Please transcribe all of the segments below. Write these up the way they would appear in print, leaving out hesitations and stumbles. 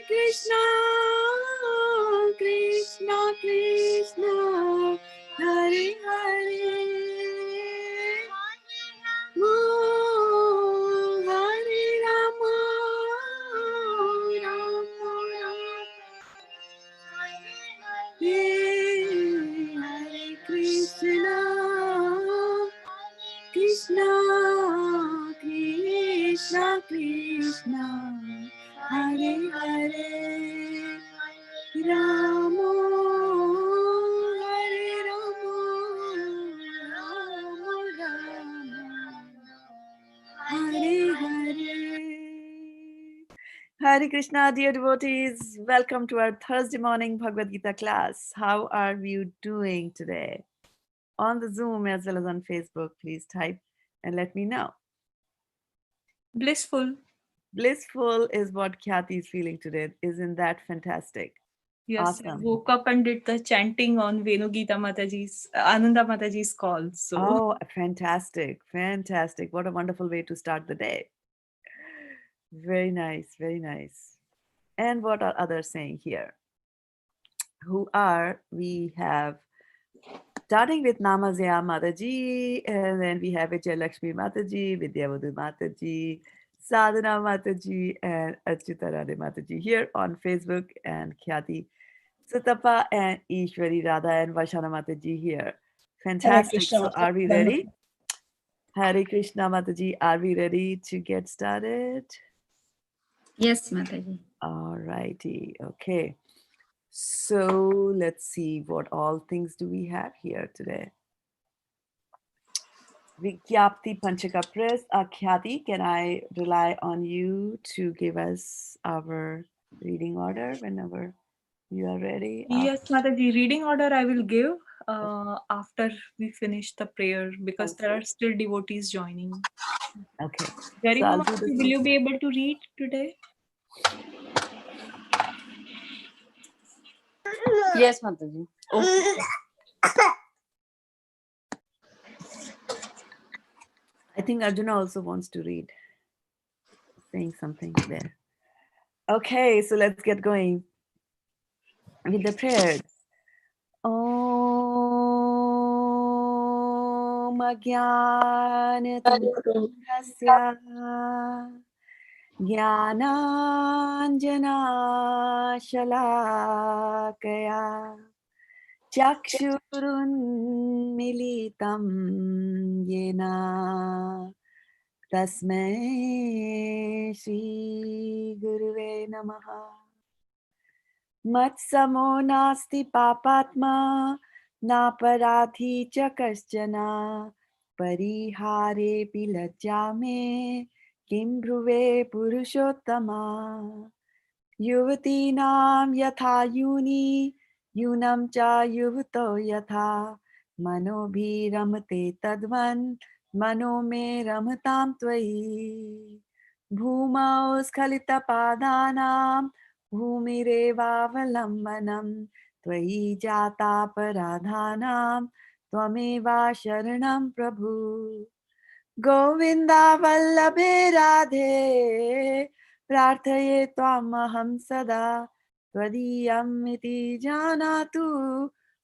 Krishna, Krishna Krishna, Hare Hare, Hare Rama, Rama Rama, Hare Krishna, Krishna Krishna Krishna, Hare Hare, Rama Hare Rama, Rama Rama, Hare Hare. Hare Krishna, dear devotees. Welcome to our Thursday morning Bhagavad-gita class. How are you doing today? On the Zoom as well as on Facebook, please type and let me know. Blissful. Blissful is what Khyati is feeling today. Isn't that fantastic? Yes, I Awesome. woke up and did the chanting on Venugita Mataji's, Ananda Mataji's call. So Oh, fantastic. Fantastic. What a wonderful way to start the day. Very nice. Very nice. And what are others saying here? We have, starting with Namazya Mataji, and then we have Vijay Lakshmi Mataji, Vidyavadhu Mataji, Sadhana Mataji, and Achyuta Radhe Mataji here on Facebook, and Khyati Sutapa and Ishwari Radha and Vashana Mataji here. Fantastic. So are we ready? Hare Krishna Mataji, are we ready to get started? Yes, Mataji. All righty. Okay. So let's see what all things do we have here today. Vikyapti Panchaka Press. Khyati, can I rely on you to give us our reading order whenever you are ready? yes, Mataji, reading order I will give after we finish the prayer because there are still devotees joining. Okay. Very So I'll much. do this. Will you be able to read today? Yes, Mataji. Okay. I think Arjuna also wants to read, saying something there. Okay, so let's get going with the prayers. Om Ajnanatirmidasya Jnananjana Shalakaya Chakshurunmilitam Yena Tasmai Shri Guruve Namaha. Matsamo nasti papatma naparadhi cha kaschana parihare pilajjame kim bhruve purushottama yuvatinam yatha yuni yunam cha yuvato yatha manobhi ramate tadvan mano me ramatam tvayi bhuma skhalita padanam भूमिरेवावलम्बनं त्वयि जातापराधानां त्वमेवा शरणं प्रभु गोविन्दा वल्लभे राधे प्रार्थये त्वामहं सदा त्वदीयम् इति जानातु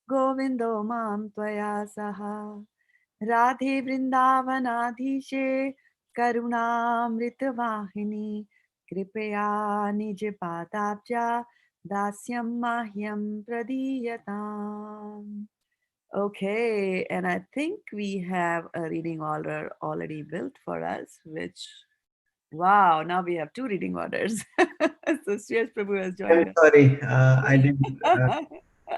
गोविन्दो मां त्वया सह राधे वृन्दावनाधीशे करुणामृतवाहिनी कृपया निज पादाब्जा दास्यं मह्यं प्रदीयताम्. Okay, and I think we have a reading order already built for us, which, wow, now we have two reading orders. So Shreyas Prabhu has joined I'm sorry, I didn't.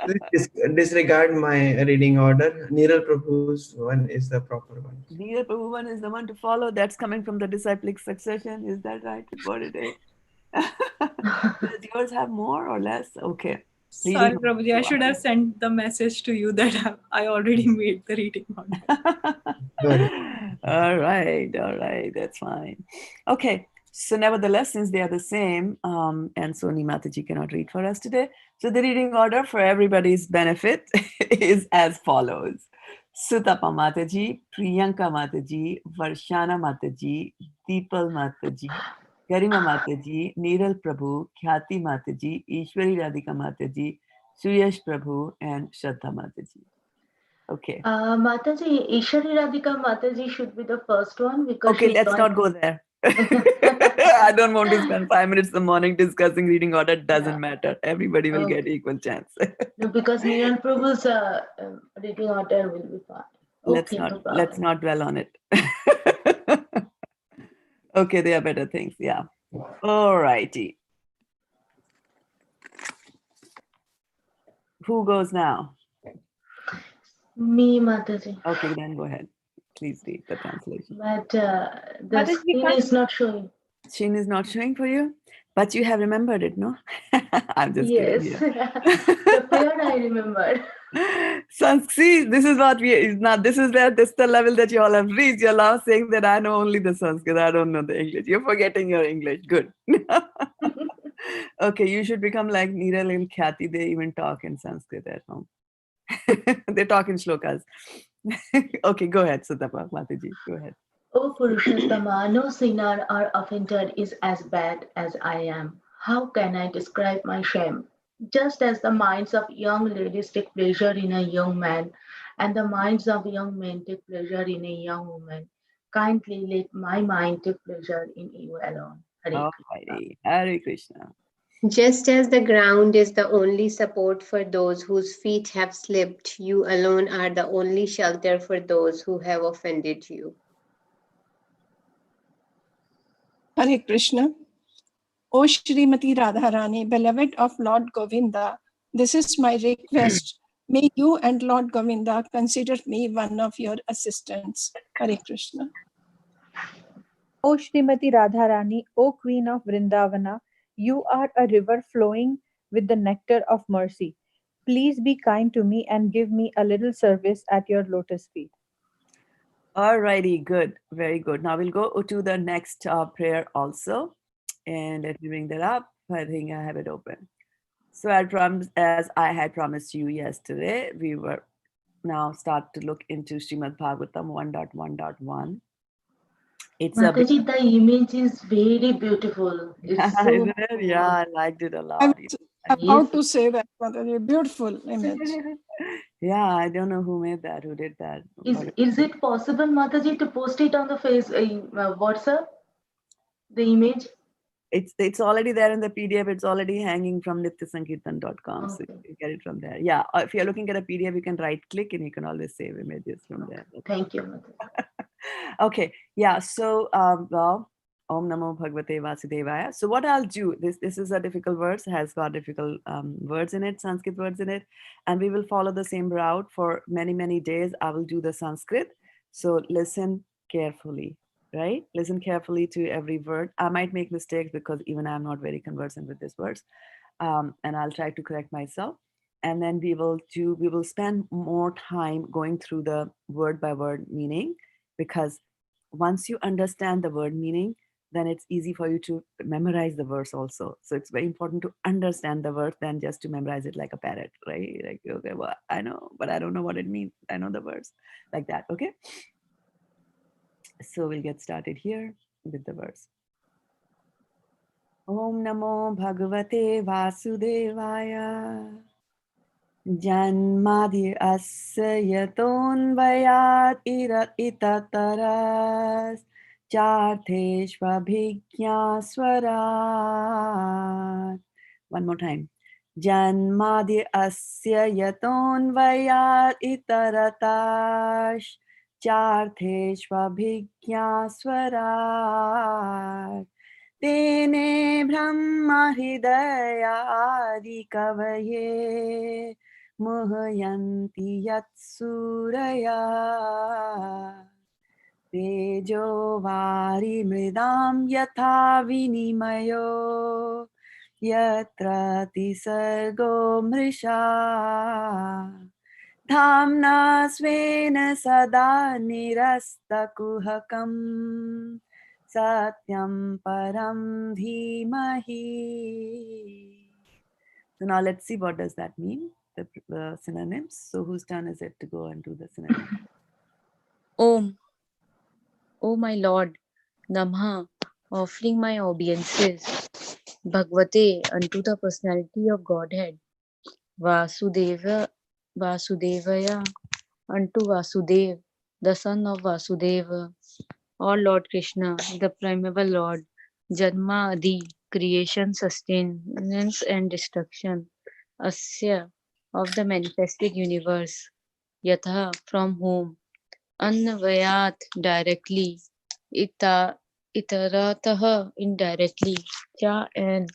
Please disregard my reading order. Niral Prabhu's one is the proper one. Neil Prabhu one is the one to follow. That's coming from the disciplic succession. Is that right? What it is? Does yours have more or less? Okay. Sorry, Prabhuji, I should have sent the message to you that I already made the reading order. All right, that's fine. Okay, so nevertheless, since they are the same, and Soni Mataji cannot read for us today, so the reading order for everybody's benefit is as follows. Sutapa Mataji, Priyanka Mataji, Varshana Mataji, Deepal Mataji, Garima Mataji, Neeral Prabhu, Khyati Mataji, Ishwari Radhika Mataji, Suyash Prabhu, and Shraddha Mataji. Okay. Mataji, Ishwari Radhika Mataji should be the first one because Okay, she let's joined. not go there. I don't want to spend 5 minutes in the morning discussing reading order. Doesn't Yeah. matter. Everybody will get Okay. equal chance. No, because Neeral Prabhu's reading order will be fine. let's Okay, no let's problem. not dwell on it. Okay, there are better things. Yeah. All righty. Who goes now? Me, Mataji. Okay, then go ahead. Please read the translation. But the Mataji, screen can't- is not showing. Sheen is not showing for you, but you have remembered it, no? I'm just Yes. kidding you. The prayer I remembered. See, this is what this is the level that you all have reached. You're now saying that I know only the Sanskrit, I don't know the English. You're forgetting your English. Good. Okay, you should become like Neeral and Khyati. They even talk in Sanskrit at home. They talk in shlokas. Okay, go ahead, Sutapa Mataji. Go ahead. O Purushottama, no sinner or offender is as bad as I am. How can I describe my shame? Just as the minds of young ladies take pleasure in a young man, and the minds of young men take pleasure in a young woman, kindly let my mind take pleasure in you alone. Hare Krishna. Alrighty. Hare Krishna. Just as the ground is the only support for those whose feet have slipped, you alone are the only shelter for those who have offended you. Hare Krishna. O Shrimati Radharani, beloved of Lord Govinda, this is my request. May you and Lord Govinda consider me one of your assistants. Hare Krishna. O Shrimati Radharani, O Queen of Vrindavana, you are a river flowing with the nectar of mercy. Please be kind to me and give me a little service at your lotus feet. Alrighty, good. Very good. Now we'll go to the next prayer also. And let me bring that up. I think I have it open. So as I had promised you yesterday, we were now start to look into Srimad Bhagavatam 1.1.1. It's a bit, Mataji, the image is very beautiful. It's so isn't it? Yeah, I liked it a I lot. was about to say that, Mataji, beautiful image. Yeah, I don't know who made that, who did that. Is it possible, Mataji, to post it on the WhatsApp? The image? It's already there in the PDF. It's already hanging from nityasankirtan.com. So Okay. you can get it from there. Yeah, if you're looking at a PDF, you can right click and you can always save images from there. Thank you, Mataji. Okay, yeah, so well, Om Namo Bhagavate Vasudevaya. So what I'll do, this is a difficult verse, has got difficult words in it, Sanskrit words in it, and we will follow the same route for many, many days. I will do the Sanskrit. So listen carefully, right? Listen carefully to every word. I might make mistakes because even I'm not very conversant with this words. And I'll try to correct myself. And then we will spend more time going through the word by word meaning, because once you understand the word meaning, then it's easy for you to memorize the verse also. So it's very important to understand the verse than just to memorize it like a parrot, right? Like, okay, well, I know, but I don't know what it means. I know the verse, like that, okay? So we'll get started here with the verse. Om Namo Bhagavate Vasudevaya. Janmadhi asya yatonvayat itataras chartheshvabhigya swarat. One more time. Janmadhi asya yatonvayat itaratas chartheshvabhigya swarat. Tene brahma hridayadi kavaye Muhayanti Yatsuraya Tejo Vari Mridam Yatha Vinimayo Yatra Tisargo Mrisha Dhamna Svena Sada Nirasta Kuhakam Satyam Param Dhimahi. So now let's see, what does that mean? The synonyms. So whose turn is it to go and do the synonyms? Om. O my Lord, Namah, offering my obeisances, Bhagavate, unto the personality of Godhead, Vasudeva, Vasudevaya, unto Vasudev, the son of Vasudeva, or Lord Krishna, the primeval Lord, Janma Adi, creation, sustenance and destruction, Asya, of the manifested universe, Yatha, from whom, Annavayat, directly, Ita, Itaratah, indirectly, Cha, and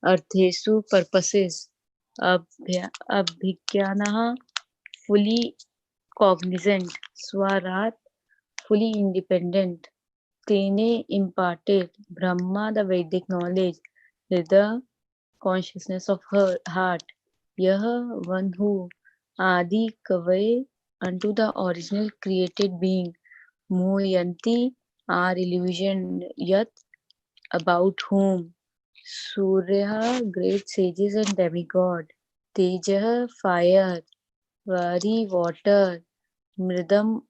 Arthesu, purposes, Abhigyanaha, fully cognizant, Swarat, fully independent, Tene imparted, Brahma, the Vedic knowledge, Hridaya, consciousness of her heart, Yah, one who, Adi Kavai, unto the original created being, Moyanti, are illusion, Yat, about whom, Surya, great sages and demigod, Teja, fire, Vari, water, Mridam,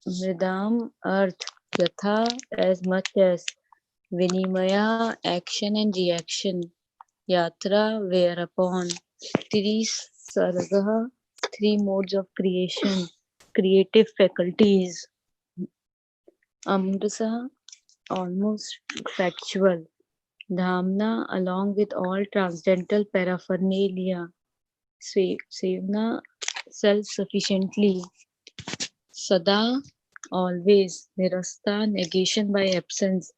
Mridam, earth, Yatha, as much as, Vinimaya, action and reaction, Yatra, whereupon, Trisarga, three modes of creation, creative faculties, Amrasa, almost factual, Dhamna, along with all transcendental paraphernalia, Sevna, self-sufficiently, Sada, always, Nirasta, negation by absence,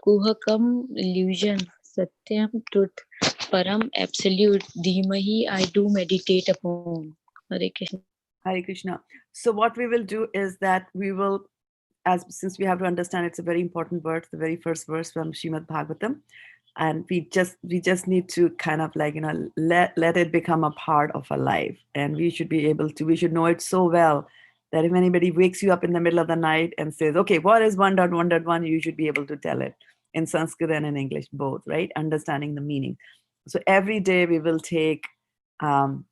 Kuhakam, illusion, Satyam, truth, Param, absolute, Dhimahi, I do meditate upon. Hare Krishna. Hare Krishna. So what we will do is that we will, since we have to understand it's a very important verse, the very first verse from Srimad Bhagavatam, and we just need to kind of like, let it become a part of our life, and we should know it so well that if anybody wakes you up in the middle of the night and says, okay, what is 1.1.1, you should be able to tell it in Sanskrit and in English, both, right? Understanding the meaning. So every day we will take 5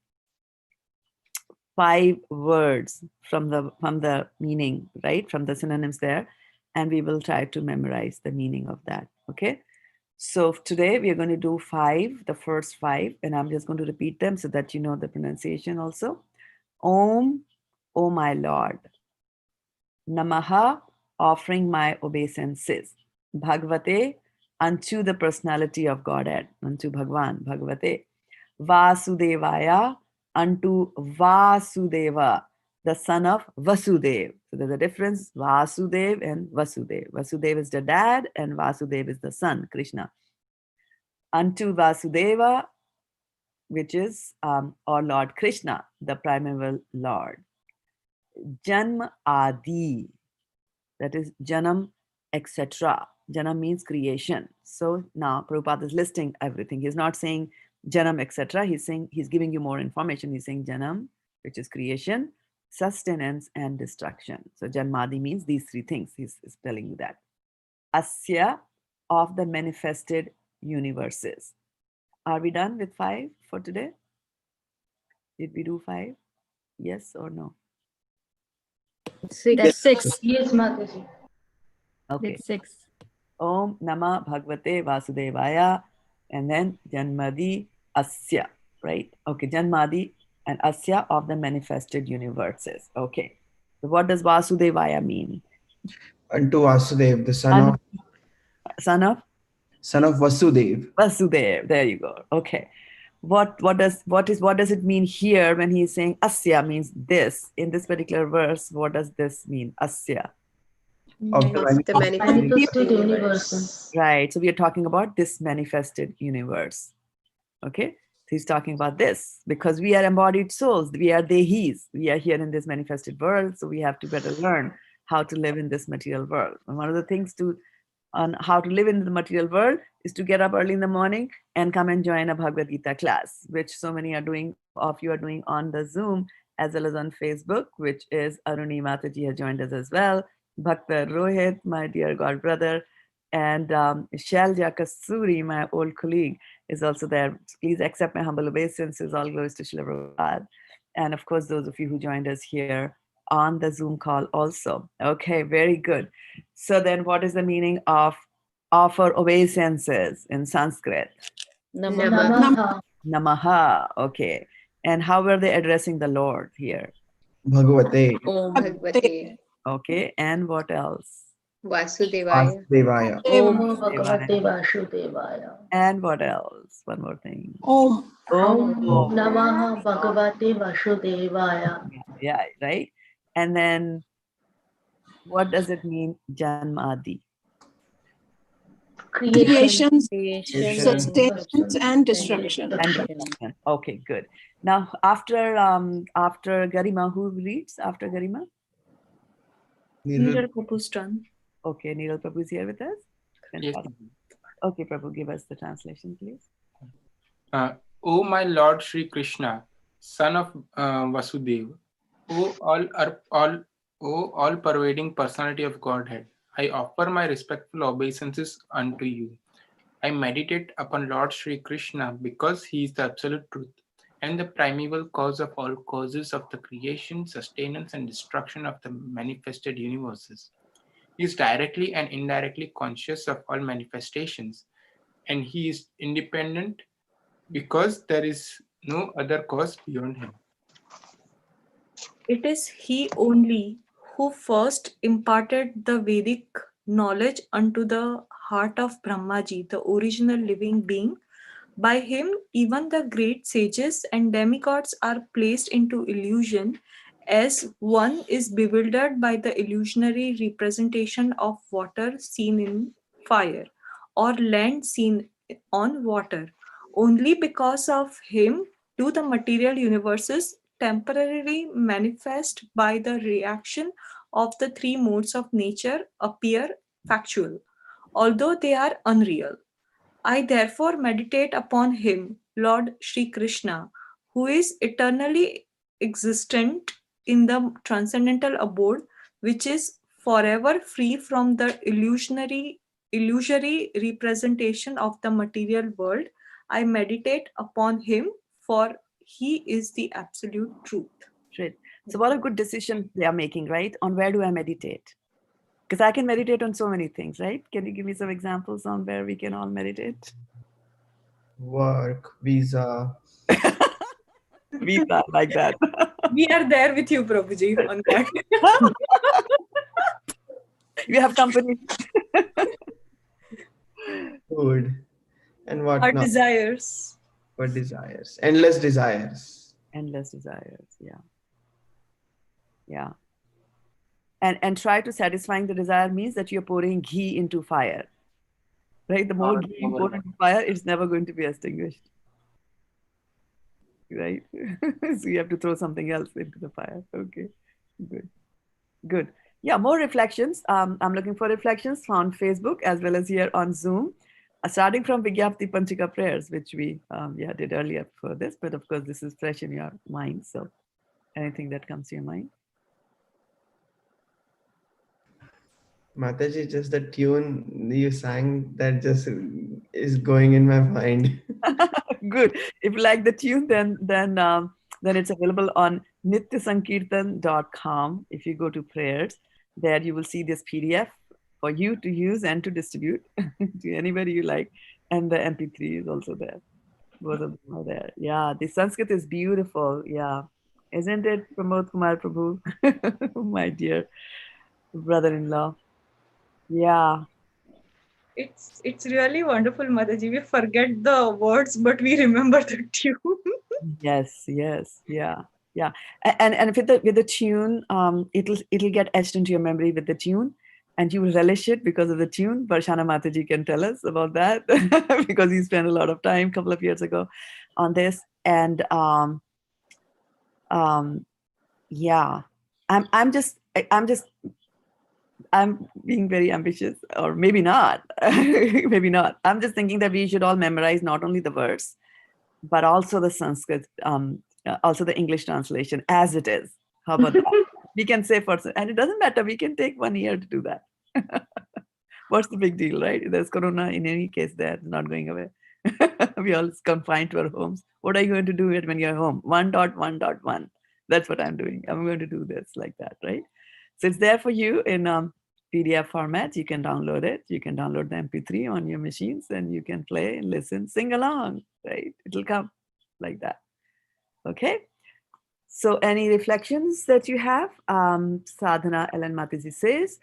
words from the meaning, right? From the synonyms there, and we will try to memorize the meaning of that. Okay. So today we are going to do 5, the first 5, and I'm just going to repeat them so that you know the pronunciation also. Om, O my Lord. Namaha, offering my obeisances. Bhagavate, unto the personality of Godhead, unto Bhagwan, Bhagavate. Vasudevaya, unto Vasudeva, the son of Vasudev. So there's a difference, Vasudev and Vasudev. Vasudev is the dad and Vasudev is the son, Krishna. Unto Vasudeva, which is or Lord Krishna, the primeval Lord. Janma Adi, that is Janam, etc. Janam means creation. So now Prabhupada is listing everything. He's not saying Janam, etc. He's saying, he's giving you more information. He's saying Janam, which is creation, sustenance, and destruction. So Janmadi means these 3 things. He's telling you that. Asya, of the manifested universes. Are we done with 5 for today? Did we do 5? Yes or no? That's 6. Yes, Mataji. Okay. That's 6. Om Nama Bhagavate Vasudevaya, and then Janmadi Asya, right? Okay, Janmadi and Asya of the manifested universes. Okay. So what does Vasudevaya mean? Unto Vasudev, the Son of Vasudev. Vasudev. There you go. Okay. What does it mean here when he's saying Asya means this? In this particular verse, what does this mean? Asya. Of the Of the manifested Manifested universe. universe. Right. So we are talking about this manifested universe. Okay. So he's talking about this because we are embodied souls. We are dehis. We are here in this manifested world. So we have to better learn how to live in this material world. And one of the things on how to live in the material world is to get up early in the morning and come and join a Bhagavad-gita class, which so many of you are doing on the Zoom as well as on Facebook, which is Aruni Mataji has joined us as well. Bhakta Rohit, my dear god brother, and Shalja Kasuri, my old colleague, is also there. Please accept my humble obeisances. All glories to Srila Prabhupada. And of course, those of you who joined us here on the Zoom call also. Okay, very good. So then what is the meaning of offer obeisances in Sanskrit? Namaha. Namaha. Okay. And how were they addressing the Lord here? Bhagavate Bhagavate Okay. And what else? Vasudevaya. Vasudevaya. Om Bhagavate Vasudevaya. And what else? One more thing. Om. Om Om. Namaha Bhagavate Vasudevaya. Yeah, right. And then what does it mean, Janmadi? Creation. Creation, sustenance, and destruction. And okay, good. Now after Garima, who reads after Garima? Neeral Prabhu's turn. Okay, Neeral Prabhu is here with us. Yes. Fantastic. Okay, Prabhu, give us the translation, please. O my Lord Sri Krishna, son of Vasudeva, O all-pervading personality of Godhead, I offer my respectful obeisances unto you. I meditate upon Lord Sri Krishna because he is the absolute truth and the primeval cause of all causes of the creation, sustenance, and destruction of the manifested universes. He is directly and indirectly conscious of all manifestations, and he is independent because there is no other cause beyond him. It is he only who first imparted the Vedic knowledge unto the heart of Brahmaji, the original living being. By him, even the great sages and demigods are placed into illusion, as one is bewildered by the illusionary representation of water seen in fire, or land seen on water. Only because of him do the material universes temporarily manifest by the reaction of the three modes of nature appear factual, although they are unreal. I therefore meditate upon him, Lord Sri Krishna, who is eternally existent in the transcendental abode, which is forever free from the illusory representation of the material world. I meditate upon him, for he is the absolute truth. Great. So what a good decision they are making, right? On where do I meditate? Because I can meditate on so many things, right? Can you give me some examples on where we can all meditate? Work, visa. Visa, like that. We are there with you, Prabhuji, on that. You have company. Food. And what Our not. desires. What desires. Endless desires. Endless desires, yeah. Yeah. And try to satisfying the desire means that you're pouring ghee into fire. Right? The more ghee you pour into fire, it's never going to be extinguished. Right? So you have to throw something else into the fire. Okay. Good. Good. Yeah, more reflections. I'm looking for reflections on Facebook as well as here on Zoom. Starting from Vigyapti Panchika prayers, which we did earlier for this, but of course this is fresh in your mind. So anything that comes to your mind. Mataji, just the tune you sang, that just is going in my mind. Good. If you like the tune, then it's available on nityasankirtan.com. If you go to prayers, there you will see this PDF for you to use and to distribute to anybody you like. And the MP3 is also there. Both of them are there. Yeah, the Sanskrit is beautiful. Yeah. Isn't it, Pramod Kumar Prabhu? My dear brother-in-law. Yeah. It's really wonderful, Mataji. We forget the words, but we remember the tune. Yes, yeah. And with the tune, it'll get etched into your memory with the tune, and you will relish it because of the tune. Varshana Mataji can tell us about that because he spent a lot of time a couple of years ago on this. And yeah, I'm being very ambitious, or maybe not. Maybe not. I'm just thinking that we should all memorize not only the verse, but also the Sanskrit, also the English translation as it is. How about that? We can say and it doesn't matter. We can take 1 year to do that. What's the big deal, right? There's Corona in any case there, not going away. We all confined to our homes. What are you going to do when you're home? 1.1.1. That's what I'm doing. I'm going to do this like that, right? So it's there for you in PDF format. You can download it. You can download the MP3 on your machines and you can play and listen, sing along, right? It'll come like that. Okay. So any reflections that you have? Sadhana Ellen Mataji says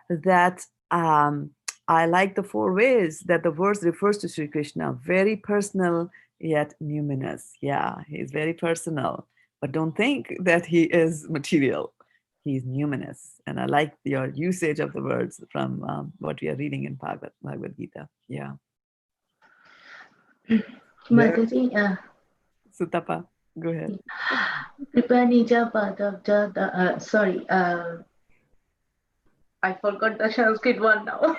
that I like the 4 ways that the verse refers to Sri Krishna. Very personal yet numinous. Yeah, he's very personal, but don't think that he is material. He's numinous. And I like your usage of the words from what we are reading in Bhagavad-gita. Yeah. Mataji, Sutapa, go ahead. Kripa Nija Padavja, sorry, I forgot the Sanskrit one now.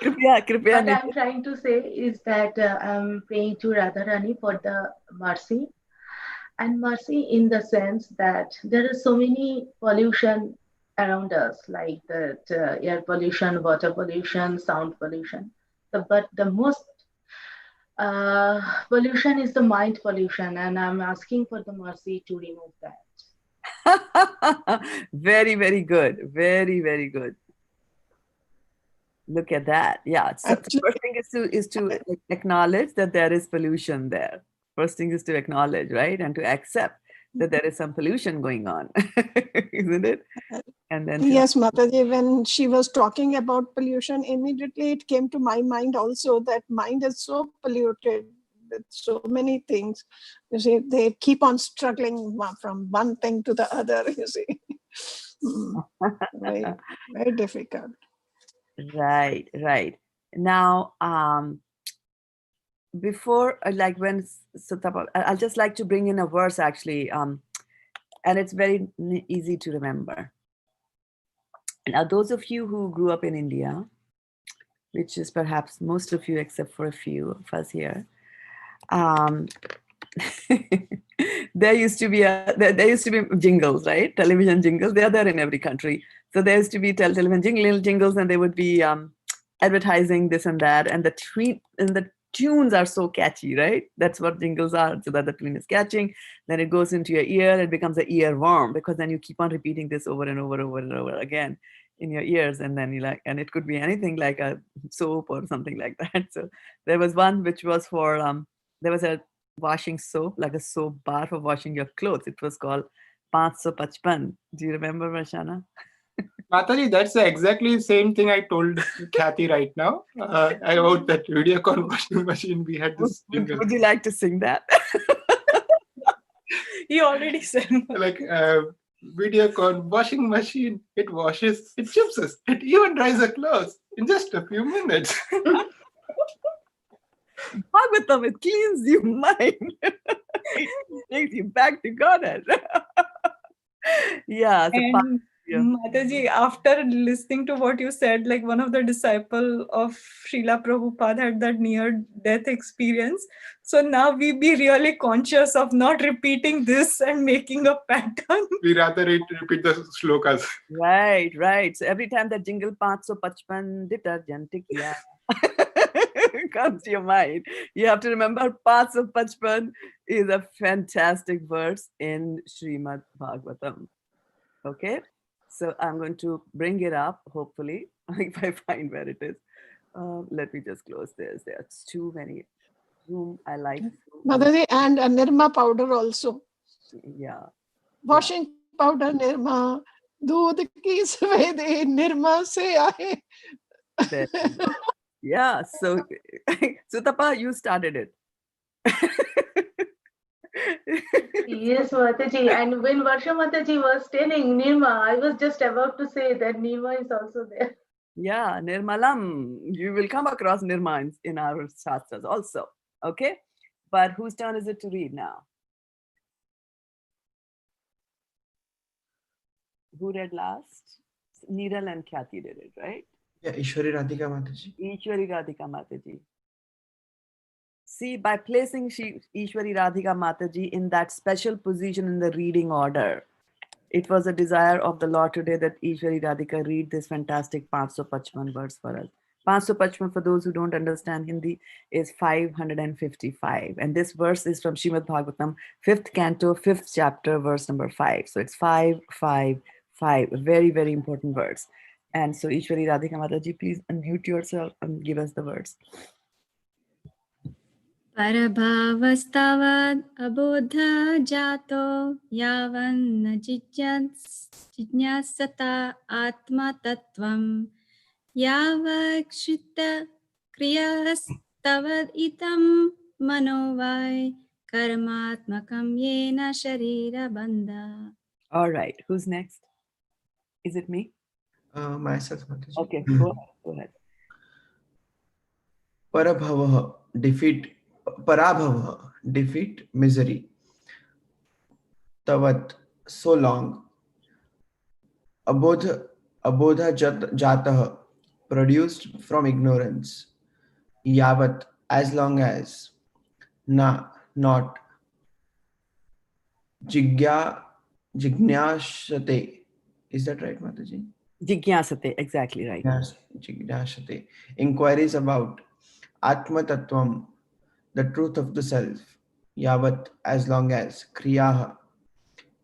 Kripa What I'm trying to say is that I'm praying to Radharani for the mercy. And mercy in the sense that there is so many pollution around us, like that air pollution, water pollution, sound pollution. But the most pollution is the mind pollution, and I'm asking for the mercy to remove that. Very, very good. Very, very good. Look at that. Yeah. So the first thing is to acknowledge that there is pollution there. First thing is to acknowledge, right? And to accept that there is some pollution going on, isn't it? And then yes, Mataji, when she was talking about pollution, immediately it came to my mind also that mind is so polluted with so many things. You see, they keep on struggling from one thing to the other, you see. Very, very difficult. Right, right. Now, before, like when Sutapa, I'll just like to bring in a verse actually, and it's very easy to remember. Now, those of you who grew up in India, which is perhaps most of you except for a few of us here, there used to be jingles, right? Television jingles. They are there in every country. So there used to be television jingles, and they would be advertising this and that, and the tunes are so catchy, right? That's what jingles are. So that the tune is catching, then it goes into your ear. It becomes an earworm because then you keep on repeating this over and over and over again in your ears, and then and it could be anything like a soap or something like that. So there was one which was for there was a washing soap, like a soap bar for washing your clothes. It was called 555. Do you remember, Rashana? Mataji, that's exactly the same thing I told Kathy right now. About that video call washing machine, we had this jingle. Would you like to sing that? You already said. Like video call washing machine, it washes, it chips us, it even dries the clothes in just a few minutes. Bhagavatam, it cleans your mind. It takes you back to Godhead. Yeah. So Mataji, after listening to what you said, like one of the disciple of Srila Prabhupada had that near-death experience. So now we be really conscious of not repeating this and making a pattern. We rather repeat the slokas. Right, right. So every time that jingle 555 detergent kiya comes to your mind, you have to remember 555 is a fantastic verse in Srimad Bhagavatam. Okay. So I'm going to bring it up, hopefully, if I find where it is. Let me just close this. There's too many whom I like. Mataji, and a Nirma powder also. Yeah. Washing powder Nirma. Doodh ki svede Nirma se aaye. Yeah. So, Sutapa, you started it. Yes, Mataji. And when Varsha Mataji was telling Nirma, I was just about to say that Nirma is also there. Yeah, Nirmalam. You will come across Nirma in our Shastras also. Okay. But whose turn is it to read now? Who read last? Niral and Khyati did it, right? Yeah, Ishwari Radhika Mataji. Ishwari Radhika Mataji. See, by placing Ishwari Radhika Mataji in that special position in the reading order, it was a desire of the Lord today that Ishwari Radhika read this fantastic 555 verse for us. 555, for those who don't understand Hindi, is 555. And this verse is from Srimad Bhagavatam, 5th canto, 5th chapter, verse number 5. So it's 555, a very, very important verse. And so Ishwari Radhika Mataji, please unmute yourself and give us the words. Parabhavastavad abodha jato yavan jinyasata atma tattvam yavakshita kriyastavad itam manovai karmatmakam yena sharira bandha. All right, who's next? Is it me? Myself, Mataji. Okay, go ahead. Parabhavaha, defeat. Parabhavaha, defeat misery. Tavat, so long. Abodha jataha, produced from ignorance. Yavat, as long as. Na, not. Jignashate. Is that right, Mataji? Jigyasate, exactly right. Yes, Jignashate. Inquiries about Atma Tattvam, the truth of the self. Yavat, as long as. Kriyaha,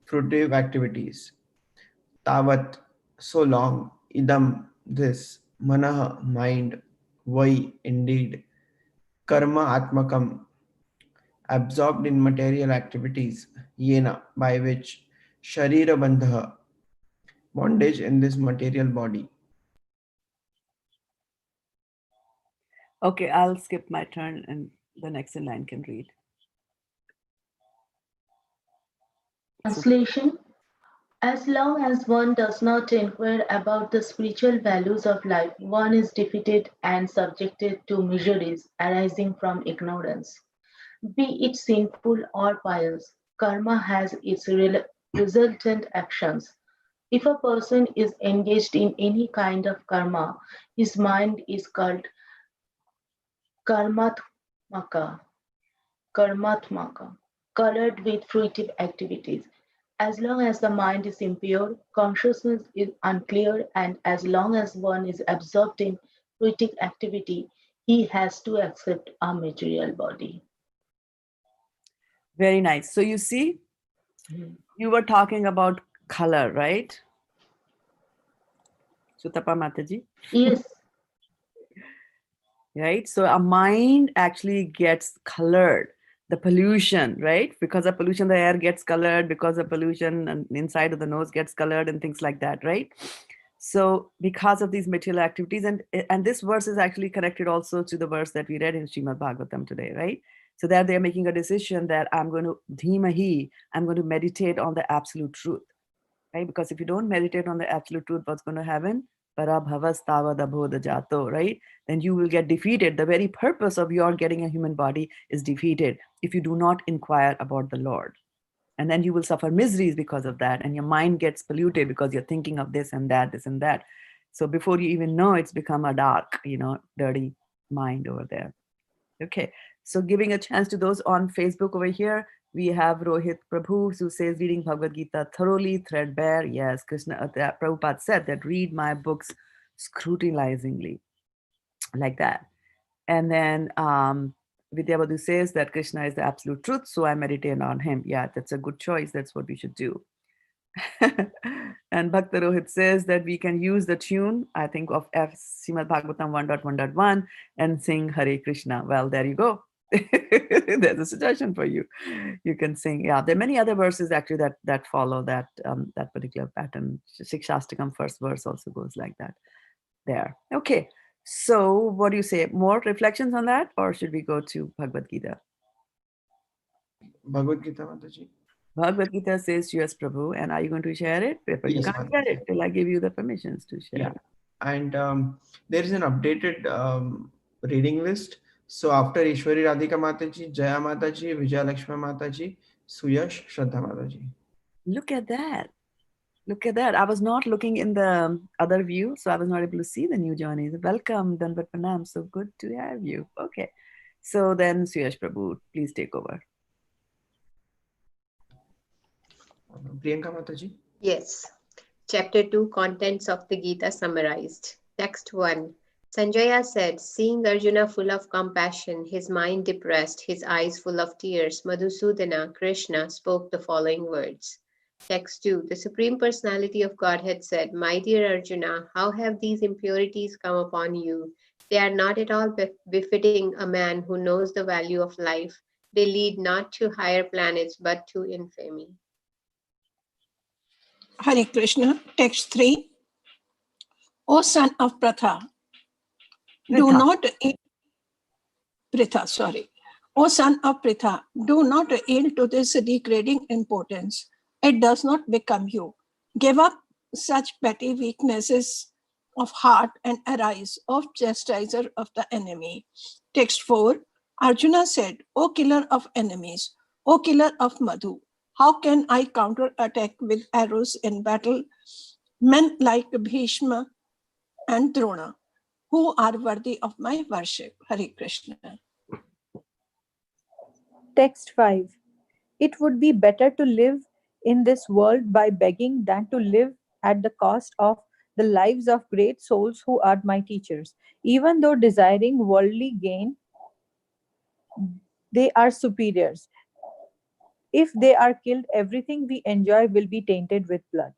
fruitive activities. Tavat, so long. Idam, this. Manaha, mind. Vai, indeed. Karma Atmakam, absorbed in material activities. Yena, by which. Sharira Bandha, bondage in this material body. Okay, I'll skip my turn and the next in line can read. Translation. As long as one does not inquire about the spiritual values of life, one is defeated and subjected to miseries arising from ignorance. Be it sinful or pious, karma has its resultant actions. If a person is engaged in any kind of karma, his mind is called karmatmaka, colored with fruitive activities. As long as the mind is impure, consciousness is unclear, and as long as one is absorbed in fruitive activity, he has to accept a material body. Very nice. So you see, you were talking about color, right? Sutapa Mataji? Yes. Right? So our mind actually gets colored. The pollution, right? Because of pollution, the air gets colored. Because of pollution, and inside of the nose gets colored and things like that, right? So because of these material activities, and this verse is actually connected also to the verse that we read in Srimad Bhagavatam today, right? So that they're making a decision that I'm going to meditate on the absolute truth, right? Because if you don't meditate on the absolute truth, what's going to happen? Right? Then you will get defeated. The very purpose of your getting a human body is defeated if you do not inquire about the Lord. And then you will suffer miseries because of that. And your mind gets polluted because you're thinking of this and that, this and that. So before you even know, it's become a dark, dirty mind over there. Okay. So giving a chance to those on Facebook over here, we have Rohit Prabhu who says reading Bhagavad-gita thoroughly, threadbare. Yes, Prabhupada said that read my books scrutinizingly, like that. And then Vidyavadhu says that Krishna is the absolute truth, so I meditate on him. Yeah, that's a good choice. That's what we should do. And Bhakta Rohit says that we can use the tune, I think, of Srimad Bhagavatam 1.1.1 and sing Hare Krishna. Well, there you go. There's a suggestion for you. You can sing. Yeah, there are many other verses actually that follow that particular pattern. Shikshastakam first verse also goes like that. There. Okay. So what do you say? More reflections on that, or should we go to Bhagavad-gita? Bhagavad-gita, Mataji. Bhagavad-gita says, yes, Prabhu. And are you going to share it? You Yes, can't share it till I give you the permissions to share. Yeah. And there is an updated reading list. So after Ishwari Radhika Mataji, Jaya Mataji, Vijaya Lakshmi Mataji, Suyash, Shraddha Mataji. Look at that. Look at that. I was not looking in the other view, so I was not able to see the new journeys. Welcome, Danvat Pranam. So good to have you. Okay. So then, Suyash Prabhu, please take over. Priyanka Mataji. Yes. Chapter 2, Contents of the Gita summarized. Text 1. Sanjaya said, seeing Arjuna full of compassion, his mind depressed, his eyes full of tears, Madhusudana, Krishna, spoke the following words. Text 2. The Supreme Personality of Godhead said, My dear Arjuna, how have these impurities come upon you? They are not at all befitting a man who knows the value of life. They lead not to higher planets, but to infamy. Hare Krishna. Text 3. O son of do Pritha. not eat Pritha, sorry. O son of Pritha, do not yield to this degrading importance. It does not become you. Give up such petty weaknesses of heart and arise of chastiser of the enemy. Text 4. Arjuna said, O killer of enemies, O killer of Madhu, how can I counterattack with arrows in battle men like Bhishma and Drona, who are worthy of my worship? Hare Krishna. Text 5. It would be better to live in this world by begging than to live at the cost of the lives of great souls who are my teachers. Even though desiring worldly gain, they are superiors. If they are killed, everything we enjoy will be tainted with blood.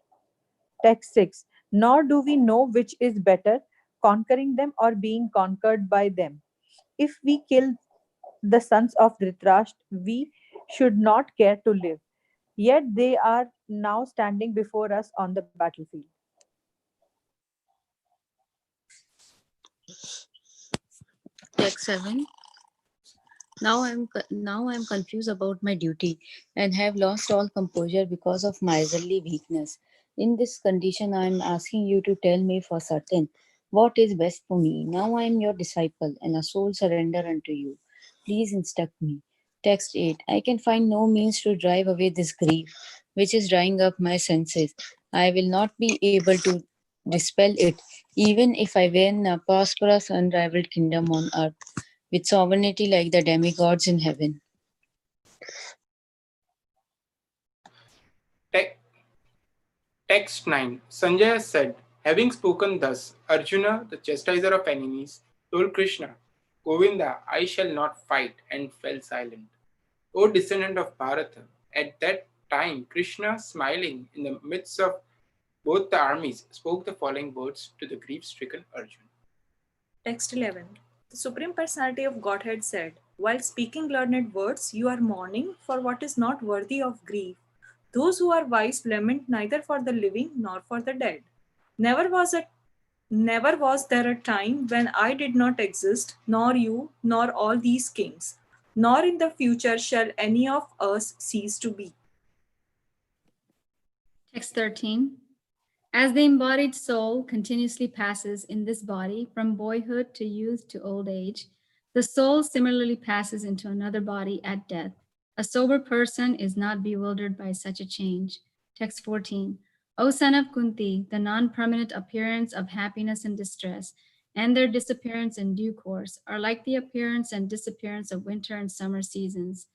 Text 6. Nor do we know which is better, conquering them or being conquered by them. If we kill the sons of Dhritarashtra, we should not care to live. Yet they are now standing before us on the battlefield. Text 7. Now I'm confused about my duty and have lost all composure because of miserly weakness. In this condition, I am asking you to tell me for certain what is best for me. Now I am your disciple and a soul surrender unto you. Please instruct me. Text 8. I can find no means to drive away this grief, which is drying up my senses. I will not be able to dispel it, even if I win a prosperous, unrivaled kingdom on earth with sovereignty like the demigods in heaven. Text 9. Sanjaya said, having spoken thus, Arjuna, the chastiser of enemies, told Krishna, Govinda, I shall not fight, and fell silent. O descendant of Bharata, at that time Krishna, smiling in the midst of both the armies, spoke the following words to the grief-stricken Arjuna. Text 11. The Supreme Personality of Godhead said, while speaking learned words, you are mourning for what is not worthy of grief. Those who are wise lament neither for the living nor for the dead. Never was there a time when I did not exist, nor you, nor all these kings, nor in the future shall any of us cease to be. Text 13. As the embodied soul continuously passes in this body from boyhood to youth to old age, the soul similarly passes into another body at death. A sober person is not bewildered by such a change. Text 14. O son of Kunti, the non-permanent appearance of happiness and distress, and their disappearance in due course, are like the appearance and disappearance of winter and summer seasons.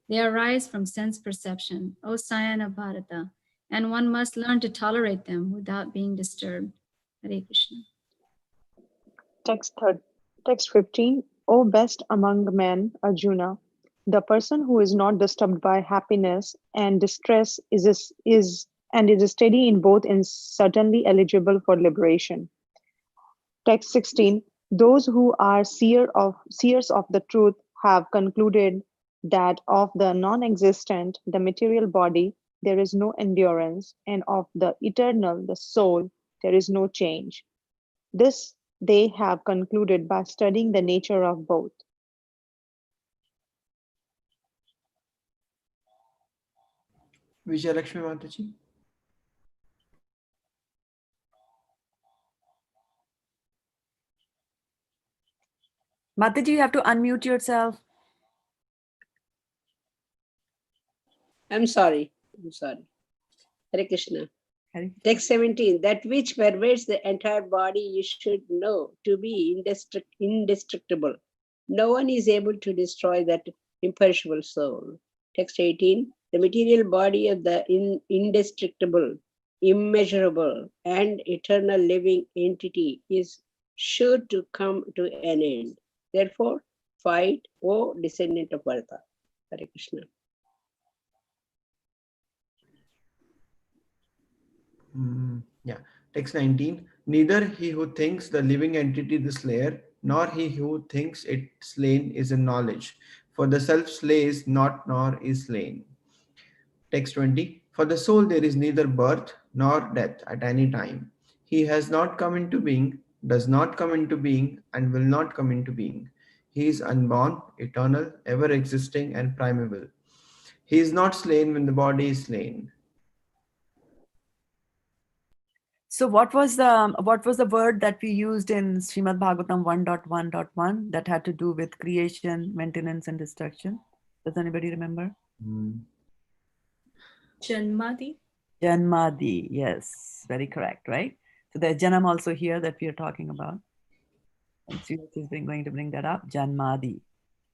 They arise from sense perception, O scion of Bharata, and one must learn to tolerate them without being disturbed. Hare Krishna. Text 15. O best among men, Arjuna, the person who is not disturbed by happiness and distress is steady in both and certainly eligible for liberation. Text 16. Those who are seers of the truth have concluded that of the non-existent, the material body, there is no endurance, and of the eternal, the soul, there is no change. This they have concluded by studying the nature of both. Vijayalakshmi Mataji. Mataji, you have to unmute yourself. I'm sorry. Hare Krishna. Text 17. That which pervades the entire body you should know to be indestructible. No one is able to destroy that imperishable soul. Text 18. The material body of the indestructible, immeasurable, and eternal living entity is sure to come to an end. Therefore, fight, O descendant of Bharata. Hare Krishna. Yeah. Text 19. Neither he who thinks the living entity the slayer, nor he who thinks it slain is in knowledge. For the self slays not, nor is slain. Text 20. For the soul there is neither birth nor death at any time. He has not come into being, does not come into being, and will not come into being. He is unborn, eternal, ever existing, and primeval. He is not slain when the body is slain. So what was the word that we used in Srimad Bhagavatam 1.1.1 that had to do with creation, maintenance, and destruction? Does anybody remember? Janmadi. Janmadi, yes, very correct, right? So there's Janam also here that we are talking about. And Sridhar is going to bring that up, Janmadi,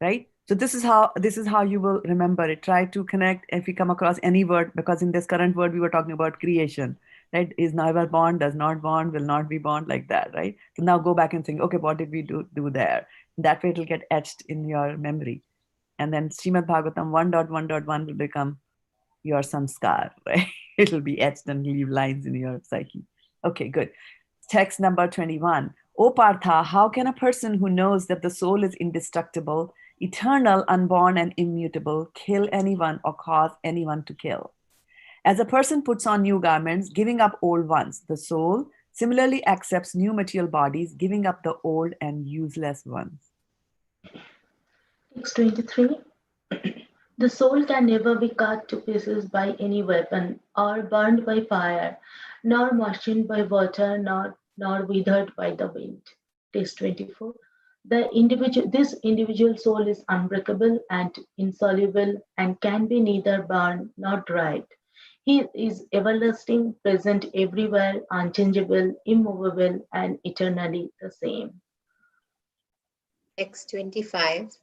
right? So this is how you will remember it. Try to connect if you come across any word, because in this current word we were talking about creation, right? Is never born, does not born, will not be born, like that, right? So now go back and think, okay, what did we do there? That way it will get etched in your memory. And then Srimad Bhagavatam 1.1.1 will become your samskar, right? It'll be etched and leave lines in your psyche. Okay, good. Text number 21. O Partha, how can a person who knows that the soul is indestructible, eternal, unborn, and immutable kill anyone or cause anyone to kill? As a person puts on new garments, giving up old ones, the soul similarly accepts new material bodies, giving up the old and useless ones. Text 23. The soul can never be cut to pieces by any weapon, or burned by fire, nor moistened by water, nor withered by the wind. Text 24. This individual soul is unbreakable and insoluble, and can be neither burned nor dried. He is everlasting, present everywhere, unchangeable, immovable, and eternally the same. Text 25.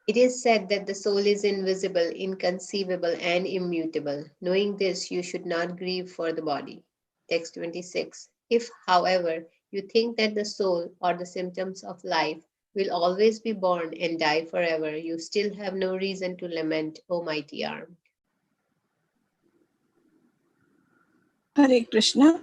It is said that the soul is invisible, inconceivable, and immutable. Knowing this, you should not grieve for the body. Text 26. If, however, you think that the soul or the symptoms of life will always be born and die forever, you still have no reason to lament, O mighty arm. Hare Krishna.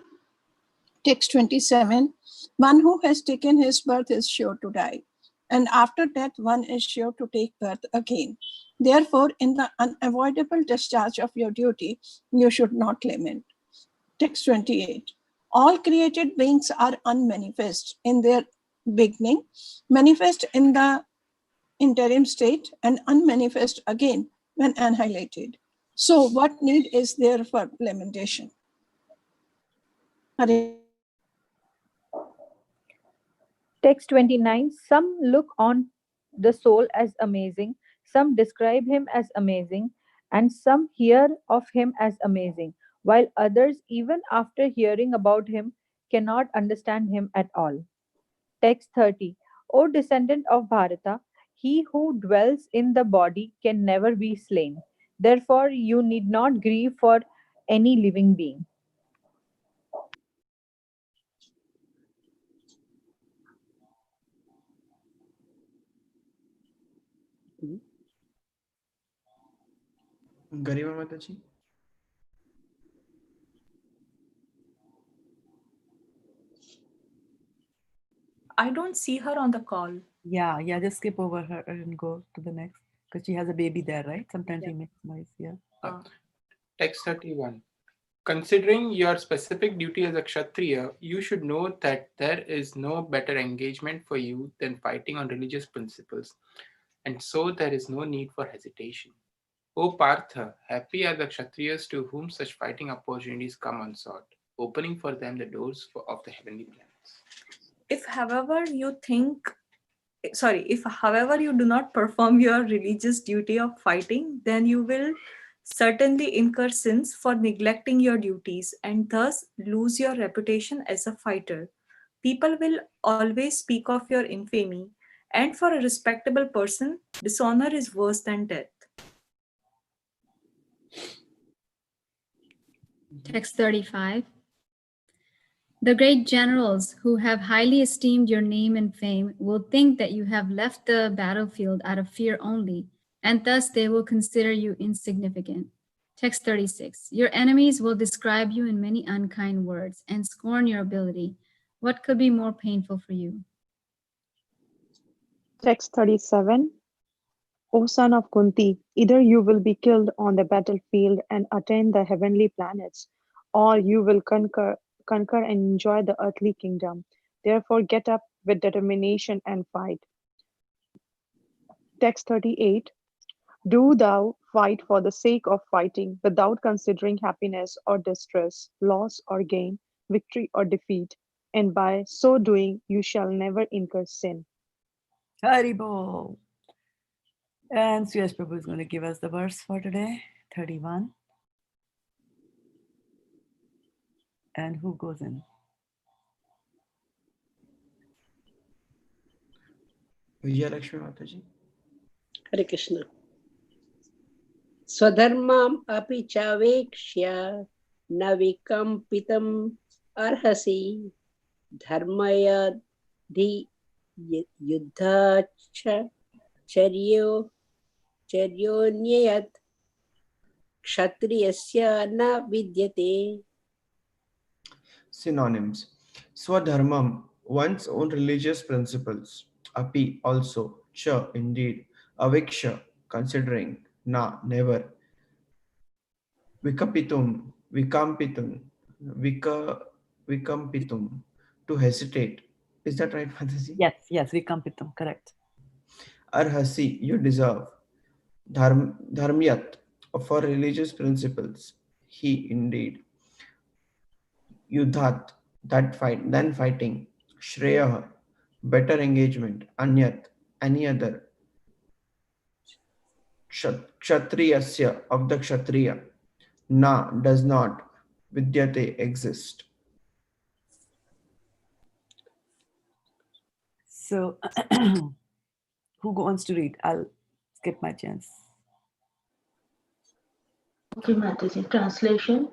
Text 27. One who has taken his birth is sure to die, and after death one is sure to take birth again. Therefore, in the unavoidable discharge of your duty, you should not lament. Text 28. All created beings are unmanifest in their beginning, manifest in the interim state, and unmanifest again when annihilated. So what need is there for lamentation? Hare Text 29. Some look on the soul as amazing, some describe him as amazing, and some hear of him as amazing, while others, even after hearing about him, cannot understand him at all. Text 30. O descendant of Bharata, he who dwells in the body can never be slain. Therefore, you need not grieve for any living being. Garima Mataji. I don't see her on the call. Yeah, just skip over her and go to the next, because she has a baby there, right? Sometimes she makes noise. Yeah. Text 31. Considering your specific duty as a Kshatriya, you should know that there is no better engagement for you than fighting on religious principles, and so there is no need for hesitation. O Partha, happy are the Kshatriyas to whom such fighting opportunities come unsought, opening for them the doors of the heavenly planets. If however you do not perform your religious duty of fighting, then you will certainly incur sins for neglecting your duties and thus lose your reputation as a fighter. People will always speak of your infamy, and for a respectable person, dishonor is worse than death. Text 35. The great generals who have highly esteemed your name and fame will think that you have left the battlefield out of fear only, and thus they will consider you insignificant. Text 36. Your enemies will describe you in many unkind words and scorn your ability. What could be more painful for you? Text 37. O son of Kunti, either you will be killed on the battlefield and attain the heavenly planets, or you will conquer and enjoy the earthly kingdom. Therefore, get up with determination and fight. Text 38. Do thou fight for the sake of fighting, without considering happiness or distress, loss or gain, victory or defeat, and by so doing you shall never incur sin. Haribol. And Suyash Prabhu is going to give us the verse for today, 31. And who goes in? Vijayalakshmi Mataji. Hare Krishna. Swadharmam api chavekshya navikampitam arhasi dharmaya di yuddha charyonyayat kshatriyasya na vidyate. Synonyms. Swadharmam, one's own religious principles. Api, also. Cha, indeed. Aviksha, considering. Na, never. Vikampitum, vikampitum, to hesitate. Is that right, Mataji? Yes, Vikampitum, correct. Arhasi, you deserve. Dharmyat, for religious principles. He, indeed. Yudhat, that fight, then fighting. Shreya, better engagement. Anyat, any other. Kshatriyasya, of the Kshatriya. Na, does not. Vidyate, exist. So, who wants to read? I'll skip my chance. Okay, Mataji. Translation.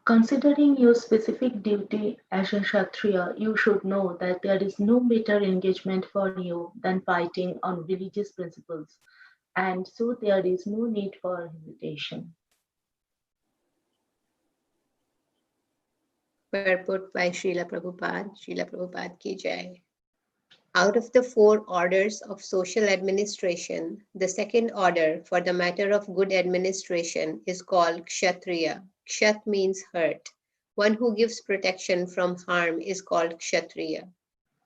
Considering your specific duty as a Kshatriya, you should know that there is no better engagement for you than fighting on religious principles, and so there is no need for hesitation. Purport by Srila Prabhupada ki jai. Out of the 4 orders of social administration, the second order for the matter of good administration is called Kshatriya. Kshat means hurt. One who gives protection from harm is called Kshatriya.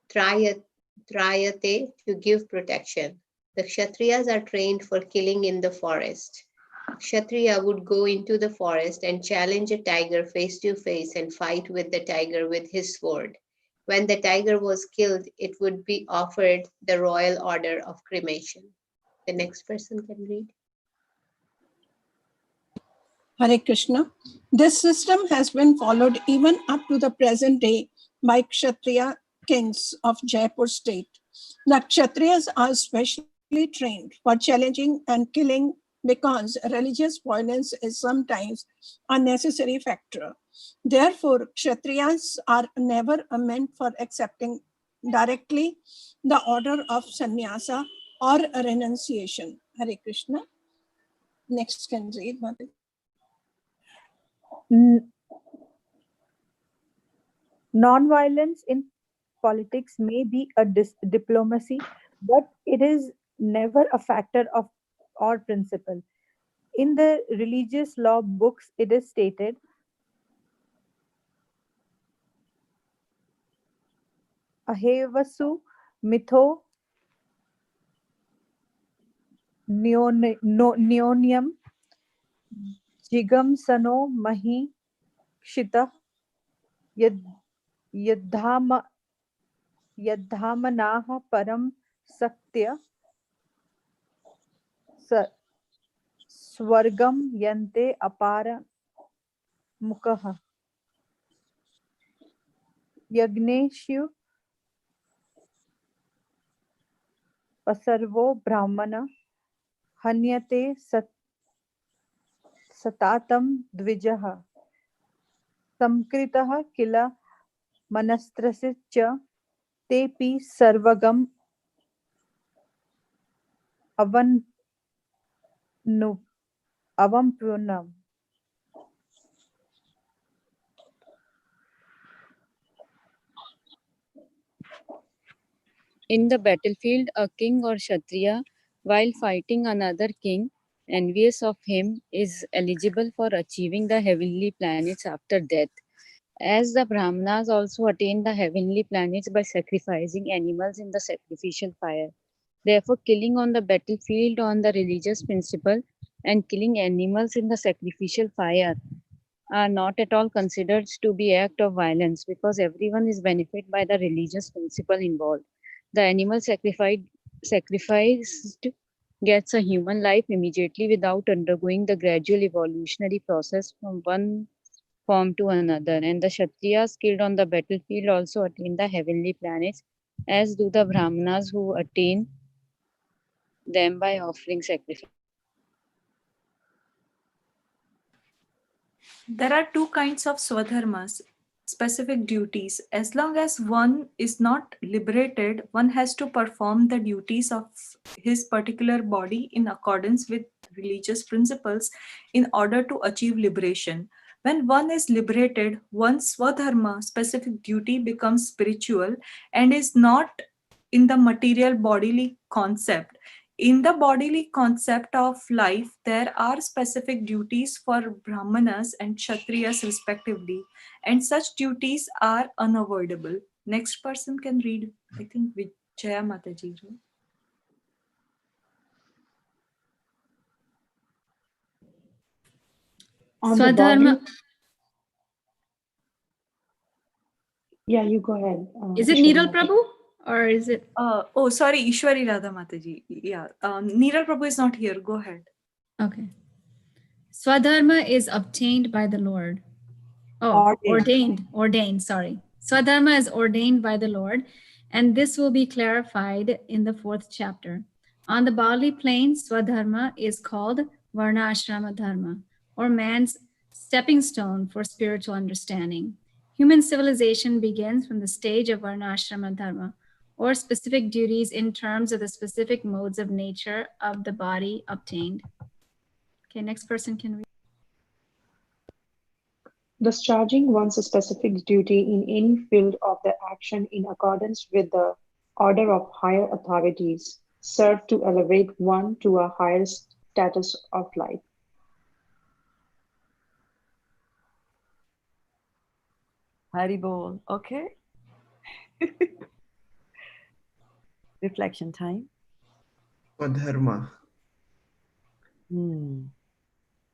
Trayate, to give protection. The Kshatriyas are trained for killing in the forest. Kshatriya would go into the forest and challenge a tiger face to face and fight with the tiger with his sword. When the tiger was killed, it would be offered the royal order of cremation. The next person can read. Hare Krishna. This system has been followed even up to the present day by Kshatriya kings of Jaipur state. The Kshatriyas are specially trained for challenging and killing because religious violence is sometimes a necessary factor. Therefore, Kshatriyas are never meant for accepting directly the order of sannyasa or renunciation. Hare Krishna. Next can read, Mother. Non-violence in politics may be a diplomacy, but it is never a factor of or principle. In the religious law books, it is stated, Ahevasu mitho neonium jigam sano mahi kshita yadhamanaha param saktya swargam yante apara mukaha yagneshu pasarvo brahmana hanyate satatam dvijaha samkritah kila manastrasya cha tepi sarvagam avampunam. In the battlefield, a king or Kshatriya, while fighting another king, envious of him, is eligible for achieving the heavenly planets after death. As the Brahmanas also attain the heavenly planets by sacrificing animals in the sacrificial fire. Therefore, killing on the battlefield on the religious principle and killing animals in the sacrificial fire are not at all considered to be act of violence because everyone is benefited by the religious principle involved. The animal sacrificed gets a human life immediately without undergoing the gradual evolutionary process from one form to another. And the Kshatriyas killed on the battlefield also attain the heavenly planets, as do the Brahmanas who attain them by offering sacrifice. There are two kinds of swadharmas, specific duties. As long as one is not liberated, one has to perform the duties of his particular body in accordance with religious principles in order to achieve liberation. When one is liberated, one's swadharma, specific duty, becomes spiritual and is not in the material bodily concept. In the bodily concept of life, there are specific duties for Brahmanas and Kshatriyas respectively, and such duties are unavoidable. Next person can read, I think, Vijaya Mataji. On the Swadharma. body. Yeah, you go ahead. Is it Ishwari Niral Mataji. Prabhu or is it? Oh, sorry, Ishwari Radha Mataji. Yeah, Niral Prabhu is not here. Go ahead. Okay. Swadharma is obtained by the Lord. Oh, ordained, sorry. Swadharma is ordained by the Lord, and this will be clarified in the 4th chapter. On the bodily plane, Swadharma is called Varna Ashrama Dharma, or man's stepping stone for spiritual understanding. Human civilization begins from the stage of Varna Ashrama Dharma, or specific duties in terms of the specific modes of nature of the body obtained. Okay, next person can read. Discharging one's specific duty in any field of the action in accordance with the order of higher authorities serve to elevate one to a higher status of life. Hari Bol. Okay. Reflection time. Swadharma. Hmm.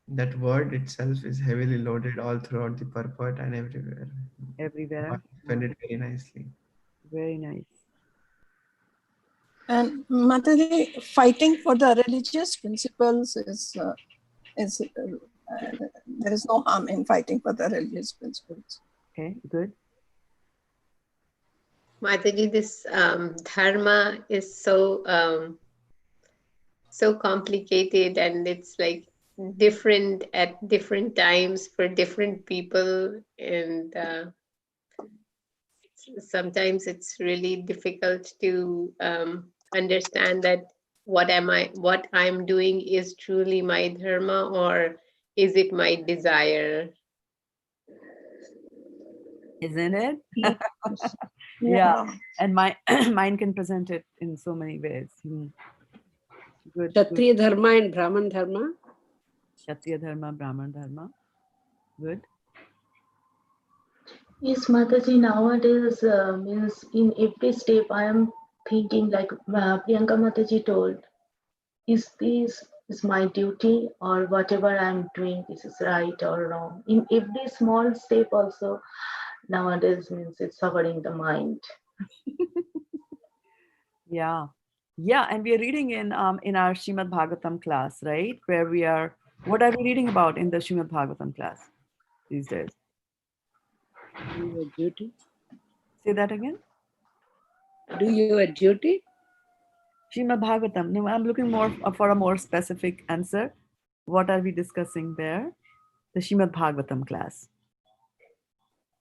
That word itself is heavily loaded all throughout the purport and everywhere. Everywhere. Explained it very nicely. Very nice. And Mataji, fighting for the religious principles is there is no harm in fighting for the religious principles. Okay, good. Mataji, this dharma is so so complicated, and it's like different at different times for different people, and sometimes it's really difficult to understand that what I'm doing is truly my dharma, or is it my desire? Isn't it? Yeah. And my mind can present it in so many ways. Good. Kshatriya dharma and Brahman dharma. Kshatriya dharma, Brahman dharma. Good. Yes, Mataji, nowadays means in every step I am thinking like Priyanka Mataji told, is this is my duty or whatever I am doing, this is right or wrong. In every small step also nowadays means it's covering the mind. Yeah. Yeah, and we are reading in our Srimad Bhagavatam class, right? Where we are, what are we reading about in the Srimad Bhagavatam class these days? Do your duty. Say that again. Do your duty. Srimad Bhagavatam. No, I'm looking more for a more specific answer. What are we discussing there? The Srimad Bhagavatam class.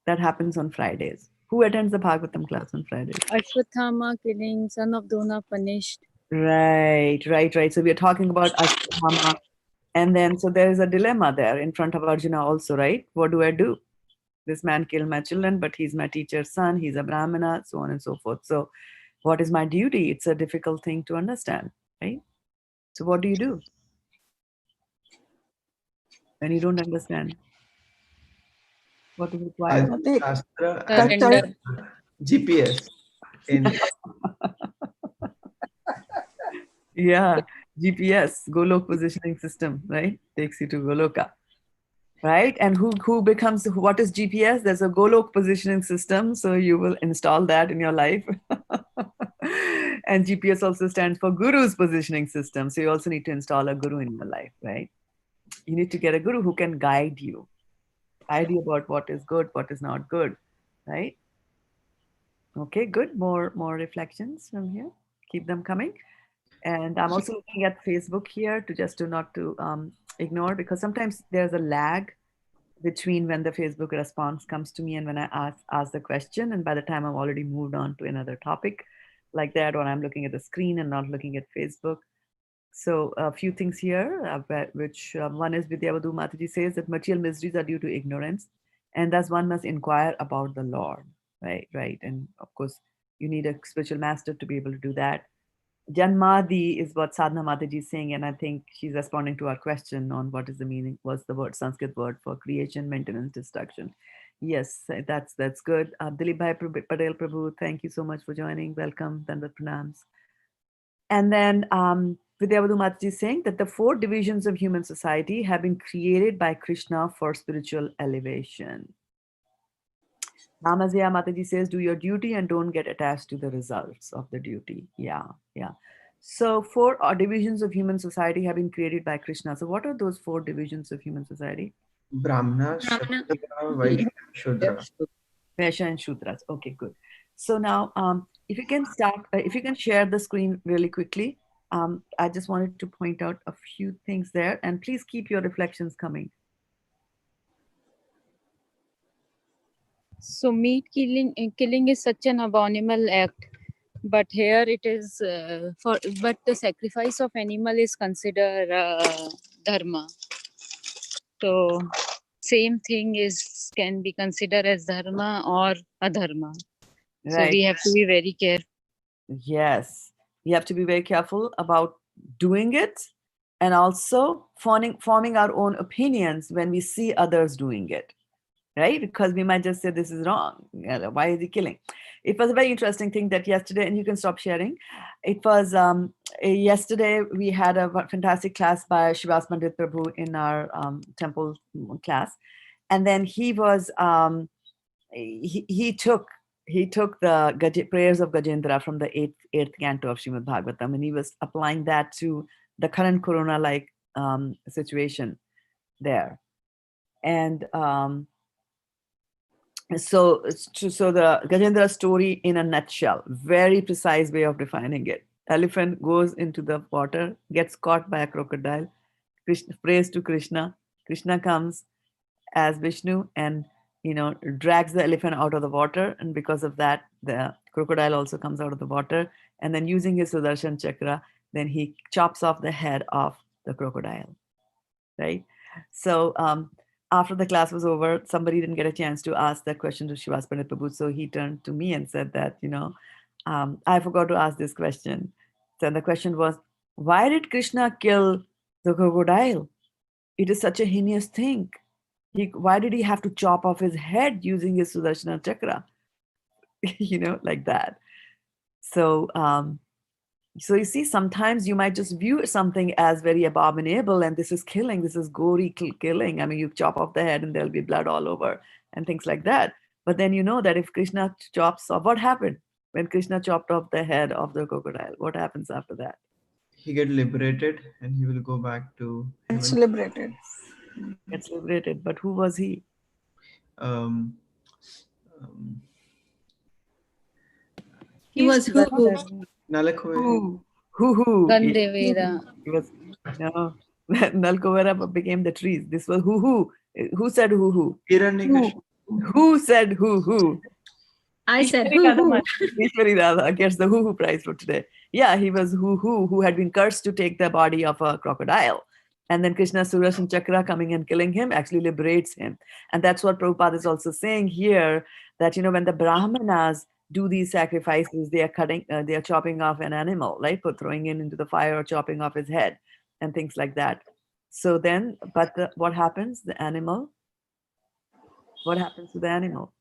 That happens on Fridays. Who attends the Bhagavatam class on Fridays? Ashwathama killing, son of Dona punished. Right. So we are talking about Ashwathama. And then, so there is a dilemma there in front of Arjuna also, right? What do I do? This man killed my children, but he's my teacher's son. He's a Brahmana, so on and so forth. So What is my duty? It's a difficult thing to understand, right? So what do you do when you don't understand? What is required? Shastra Surrender. and GPS in Yeah, GPS, Golok positioning system, right? Takes you to Goloka, right? And who becomes, what is GPS? There's a Golok positioning system, so you will install that in your life. And GPS also stands for Guru's positioning system, so you also need to install a Guru in your life, right? You need to get a Guru who can guide you about what is good, what is not good, right? Okay, good. More reflections from here. Keep them coming. And I'm also looking at Facebook here to just to not to ignore, because sometimes there's a lag between when the Facebook response comes to me and when I ask the question, and by the time I've already moved on to another topic like that, or I'm looking at the screen and not looking at Facebook. So a few things here, which one is Vidyavadhu Mataji says that material miseries are due to ignorance, and thus one must inquire about the Lord, right. And of course, you need a spiritual master to be able to do that. Janmadi is what Sadhana Mataji is saying, and I think she's responding to our question on what is the meaning, what's the word, Sanskrit word for creation, maintenance, destruction. Yes, that's good. Dilip Bhai Patel Prabhu, thank you so much for joining. Welcome, Dandavat Pranams. And then Vidyavadhu Mataji is saying that the 4 divisions of human society have been created by Krishna for spiritual elevation. Namazya Mataji says, do your duty and don't get attached to the results of the duty. Yeah. So 4 divisions of human society have been created by Krishna. So what are those 4 divisions of human society? Brahmana, Kshatriya, Vaishya, Shudra. Vaishya and Shudras. Okay, good. So now, if you can start, if you can share the screen really quickly. I just wanted to point out a few things there, and please keep your reflections coming. So meat killing is such an abominable act, but here it is but the sacrifice of animal is considered dharma. So same thing can be considered as dharma or adharma. Right. So we have to be very careful. Yes, we have to be very careful about doing it, and also forming our own opinions when we see others doing it, right? Because we might just say this is wrong. Why is he killing? It was a very interesting thing that yesterday, and you can stop sharing. It was yesterday we had a fantastic class by Shivas Pandit Prabhu in our temple class, and then he was he took the prayers of Gajendra from the eighth canto of Srimad Bhagavatam, and he was applying that to the current corona-like situation there. And so the Gajendra story in a nutshell, very precise way of defining it. Elephant goes into the water, gets caught by a crocodile, Krishna prays to Krishna. Krishna comes as Vishnu and drags the elephant out of the water, and because of that the crocodile also comes out of the water, and then using his Sudarshan chakra, then he chops off the head of the crocodile, right? So after the class was over, somebody didn't get a chance to ask that question to Shivas Pandit Prabhu, so he turned to me and said that I forgot to ask this question. So the question was, why did Krishna kill the crocodile? It is such a heinous thing. Why did he have to chop off his head using his Sudarshana chakra? Like that. So, so you see, sometimes you might just view something as very abominable, and this is killing, this is gory killing. I mean, you chop off the head and there'll be blood all over and things like that. But then you know that if Krishna chops off, what happened when Krishna chopped off the head of the crocodile? What happens after that? He get liberated and he will go back to heaven. It's liberated. Gets liberated, but who was he? He was who? Nalakovera. Who? Gandhevera. He was Nalkovera became the trees. This was who? Who said who? Who said who? I said who? Ishwari Radha gets the who prize for today. Yeah, he was who had been cursed to take the body of a crocodile. And then Krishna Sudarshan Chakra coming and killing him actually liberates him. And that's what Prabhupada is also saying here, that when the Brahmanas do these sacrifices, they are chopping off an animal, right? Throwing it into the fire or chopping off his head and things like that. So then, what happens? What happens to the animal?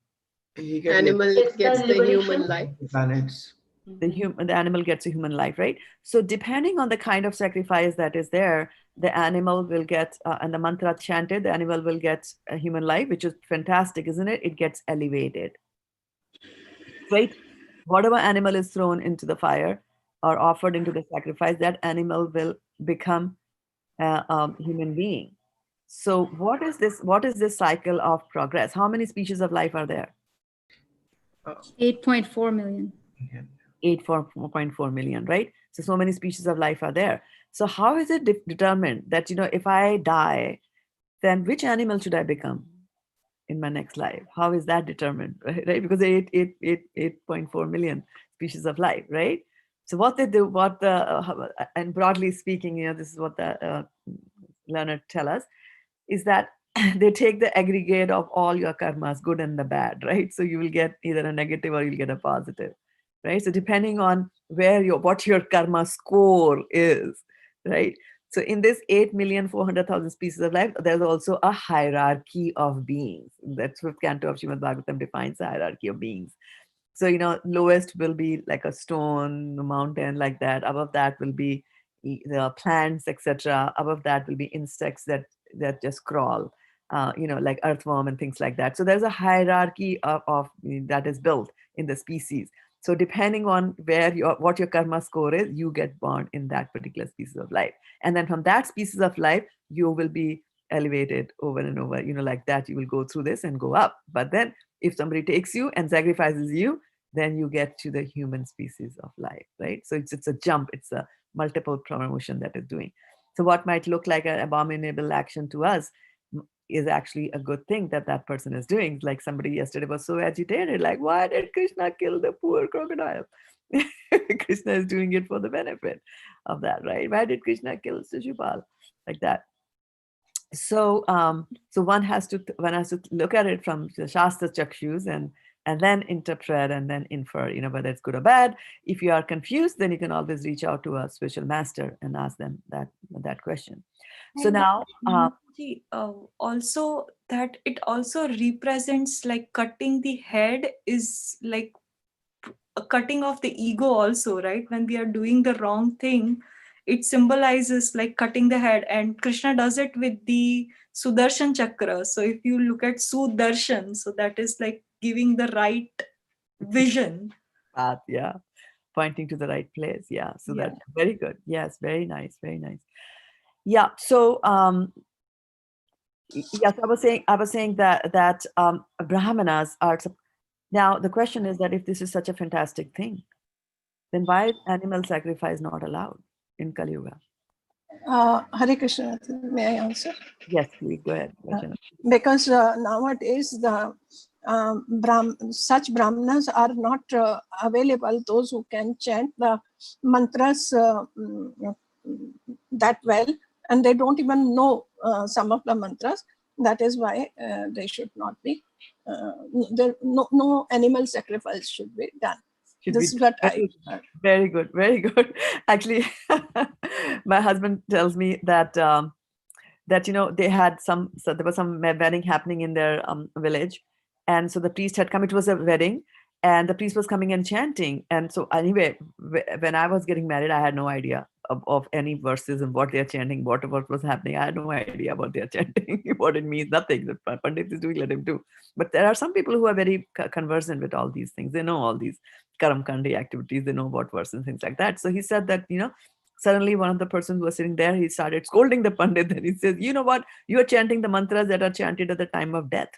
Animal gets the human life. Planets. The animal gets a human life, right? So depending on the kind of sacrifice that is there, the animal will get, and the mantra chanted, the animal will get a human life, which is fantastic, isn't it? It gets elevated, right? Whatever animal is thrown into the fire or offered into the sacrifice, that animal will become a human being. So what is this cycle of progress? How many species of life are there? 8.4 million. 8.4 million, right? So many species of life are there. So how is it determined that, if I die, then which animal should I become in my next life? How is that determined, right? Because 8.4 million species of life, right? So what they do, and broadly speaking, this is what the learners tell us, is that they take the aggregate of all your karmas, good and the bad, right? So you will get either a negative or you'll get a positive, right? So depending on what your karma score is, right? So in this 8,400,000 species of life, there's also a hierarchy of beings. That's what Canto of Srimad Bhagavatam defines the hierarchy of beings. So, lowest will be like a stone, a mountain, like that. Above that will be the plants, etc. Above that will be insects that just crawl, like earthworm and things like that. So there's a hierarchy of that is built in the species. So depending on what your karma score is, you get born in that particular species of life. And then from that species of life, you will be elevated over and over, like that. You will go through this and go up. But then if somebody takes you and sacrifices you, then you get to the human species of life, right? So it's a jump. It's a multiple promotion that is doing. So what might look like an abominable action to us is actually a good thing that person is doing. Like somebody yesterday was so agitated, like, why did Krishna kill the poor crocodile? Krishna is doing it for the benefit of that, right? Why did Krishna kill Shishupal? Like that. So one has to look at it from the Shastra Chakshus and then interpret and then infer, whether it's good or bad. If you are confused, then you can always reach out to a spiritual master and ask them that question. So now, also that it also represents like cutting the head is like a cutting of the ego also, right? When we are doing the wrong thing, it symbolizes like cutting the head, and Krishna does it with the Sudarshan Chakra. So if you look at Sudarshan, so that is like giving the right vision. Path, yeah, pointing to the right place. Yeah, so that's very good. Yes, very nice, very nice. Yeah. So yes, I was saying that Brahmanas are. Now the question is that if this is such a fantastic thing, then why is animal sacrifice not allowed in Kali Yuga? Hare Krishna, may I answer? Yes, please go ahead. Because nowadays the such brahmanas are not available. Those who can chant the mantras that well, and they don't even know some of the mantras. That is why they should not be. No animal sacrifice should be done. This is what I heard. Very good, very good. Actually, my husband tells me that they had there was some wedding happening in their village, and so the priest had come. It was a wedding, and the priest was coming and chanting. And so anyway, when I was getting married, I had no idea of any verses and what they're chanting, what was happening. I had no idea what they're chanting, what it means, nothing. The Pandit is doing, let him do. But there are some people who are very conversant with all these things. They know all these Karam Kandi activities. They know about verses and things like that. So he said that, suddenly one of the persons who was sitting there, he started scolding the Pandit, and he says, you know what? You are chanting the mantras that are chanted at the time of death.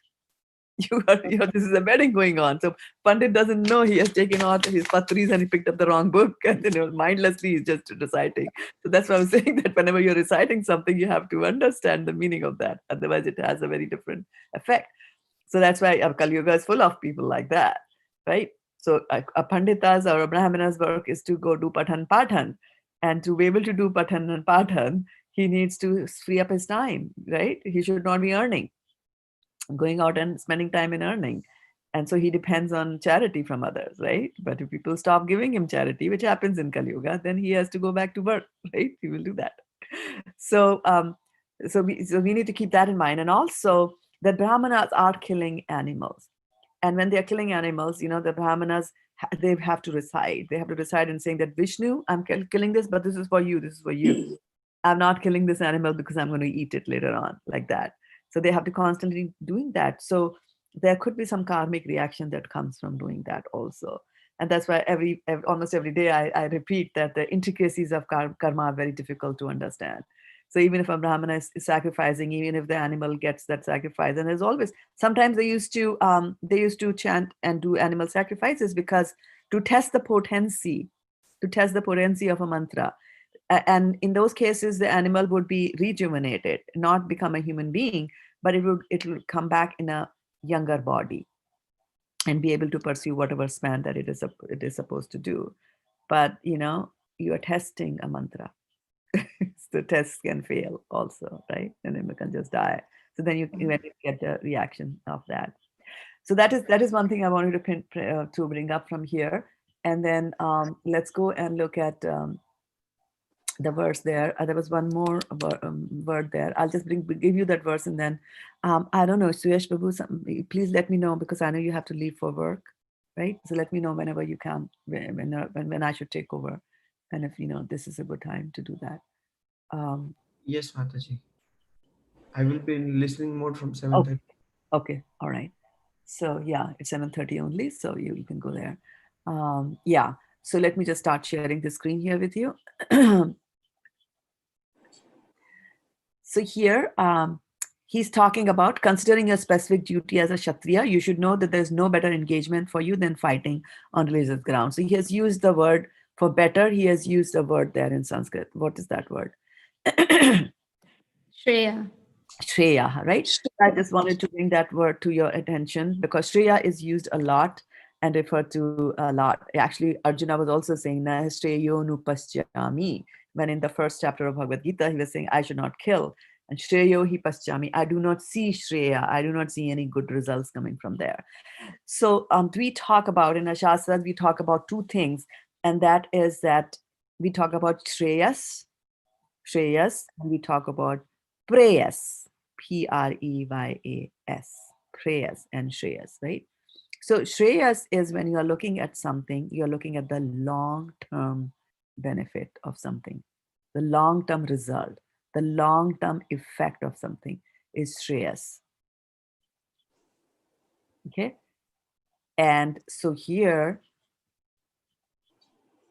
This is a wedding going on. So Pandit doesn't know he has taken out his patris and he picked up the wrong book, and mindlessly he's just reciting. So that's why I'm saying that whenever you're reciting something, you have to understand the meaning of that. Otherwise, it has a very different effect. So that's why our Kali Yuga is full of people like that, right? So a Pandita's or a Brahmana's work is to go do Pathan. And to be able to do Pathan and Pathan, he needs to free up his time, right? He should not be going out and spending time in earning. And so he depends on charity from others, right? But if people stop giving him charity, which happens in Kali Yuga, then he has to go back to work, right? He will do that. So, we need to keep that in mind. And also, the Brahmanas are killing animals. And when they're killing animals, the Brahmanas, they have to recite. They have to recite and saying that, Vishnu, I'm killing this, but this is for you. This is for you. I'm not killing this animal because I'm going to eat it later on, like that. So they have to constantly doing that. So there could be some karmic reaction that comes from doing that also. And that's why almost every day I repeat that the intricacies of karma are very difficult to understand. So even if a Brahmana is sacrificing, even if the animal gets that sacrifice, and there's always, sometimes they used to chant and do animal sacrifices because to test the potency of a mantra. And in those cases, the animal would be rejuvenated, not become a human being, but it will come back in a younger body and be able to pursue whatever span that it is supposed to do. But you are testing a mantra. The tests can fail also, right? And then you can just die. So then you get the reaction of that. So that is one thing I wanted to bring up from here. And then let's go and look at the verse there. There was one more word there. I'll just give you that verse, and then I don't know, Suyash Babu, please let me know, because I know you have to leave for work, right? So let me know whenever you can, when I should take over, and if this is a good time to do that. Yes, Mataji. I will be in listening mode from 7:30. Okay, all right. So yeah, it's 7:30 only, so you can go there. Yeah, so let me just start sharing the screen here with you. So here, he's talking about considering your specific duty as a Kshatriya. You should know that there's no better engagement for you than fighting on religious grounds. So he has used the word for better. He has used a word there in Sanskrit. What is that word? Shreya. Shreya, right? I just wanted to bring that word to your attention because Shreya is used a lot and referred to a lot. Actually, Arjuna was also saying, Na Shreyo nupaschami. When in the first chapter of Bhagavad-gita, he was saying, I should not kill. And Shreyo hi paschami. I do not see Shreya. I do not see any good results coming from there. So we talk about, in our Shastras, we talk about two things. And that is that we talk about Shreyas, and we talk about Preyas, Preyas, Preyas and Shreyas, right? So Shreyas is when you are looking at something, you're looking at the long-term benefit of something, the long-term result, the long-term effect of something is Shreyas. Okay? And so here,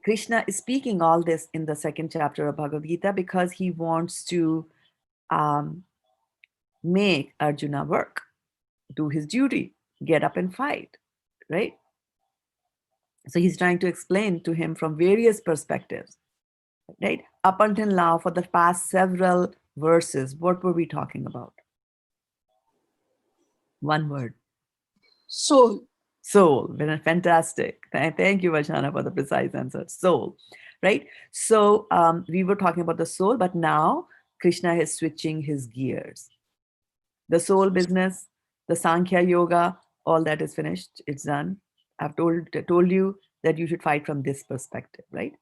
Krishna is speaking all this in the second chapter of Bhagavad Gita because he wants to make Arjuna work, do his duty, get up and fight, right? So he's trying to explain to him from various perspectives, right? Up until now, for the past several verses, what were we talking about? One word. Soul. Soul. Fantastic. Thank you, Vashana, for the precise answer. Soul, right? So we were talking about the soul, but now Krishna is switching his gears. The soul business, the Sankhya Yoga, all that is finished. It's done. I've told you that you should fight from this perspective, right?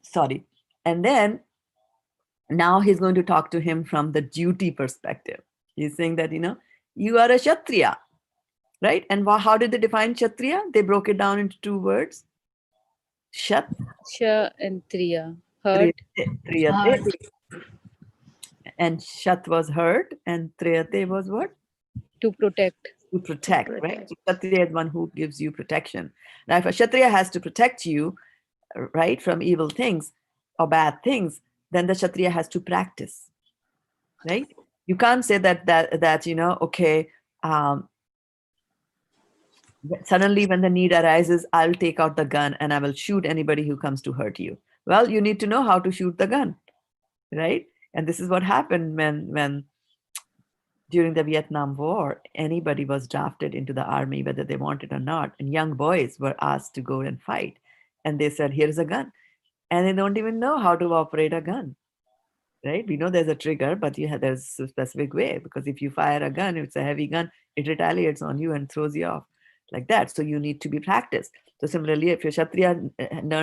Sorry. And then now he's going to talk to him from the duty perspective. He's saying that, you are a Kshatriya, right? And how did they define Kshatriya? They broke it down into two words. Shat. Sha and Triya. Hurt. Triyate. And Shat was hurt, and Triyate was what? To protect. To protect, right? So Kshatriya is one who gives you protection. Now, if a Kshatriya has to protect you, right, from evil things or bad things, then the Kshatriya has to practice, right? You can't say that okay, suddenly when the need arises, I'll take out the gun and I will shoot anybody who comes to hurt you. Well, you need to know how to shoot the gun, right? And this is what happened when during the Vietnam War, anybody was drafted into the army, whether they wanted or not, and young boys were asked to go and fight. And they said, here's a gun. And they don't even know how to operate a gun. right? We know there's a trigger, but there's a specific way, because if you fire a gun, if it's a heavy gun, it retaliates on you and throws you off like that. So you need to be practiced. So similarly, if your Kshatriya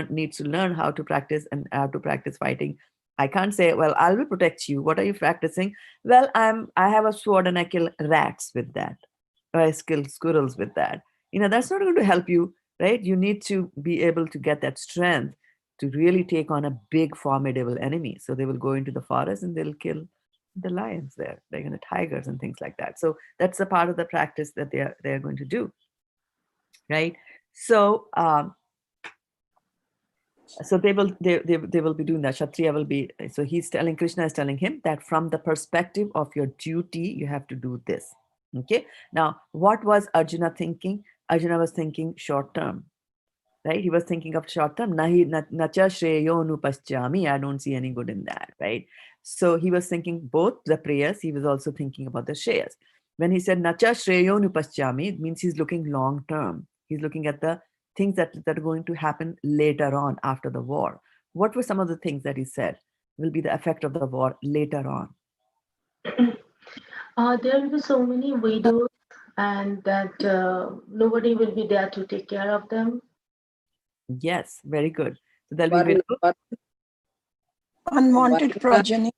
needs to learn how to practice and how to practice fighting, I can't say, well, I will protect you. What are you practicing? Well, I have a sword and I kill rats with that, or I kill squirrels with that. That's not going to help you, right? You need to be able to get that strength to really take on a big formidable enemy. So they will go into the forest and they'll kill the lions there, like the tigers and things like that. So that's a part of the practice that they're going to do, right? So so they will be doing that. Kshatriya will be, so Krishna is telling him that from the perspective of your duty, you have to do this. Okay. Now, what was Arjuna thinking? Arjuna was thinking short term, right? He was thinking of short term. Nacha shreyo nupaschami. I don't see any good in that, right? So he was thinking both the prayers. He was also thinking about the shreyas. When he said nacha shreyo nupaschami, it means he's looking long term. He's looking at the things that are going to happen later on after the war. What were some of the things that he said will be the effect of the war later on? There will be so many widows, and that nobody will be there to take care of them. Yes, very good. So there'll be widows. Unwanted progeny.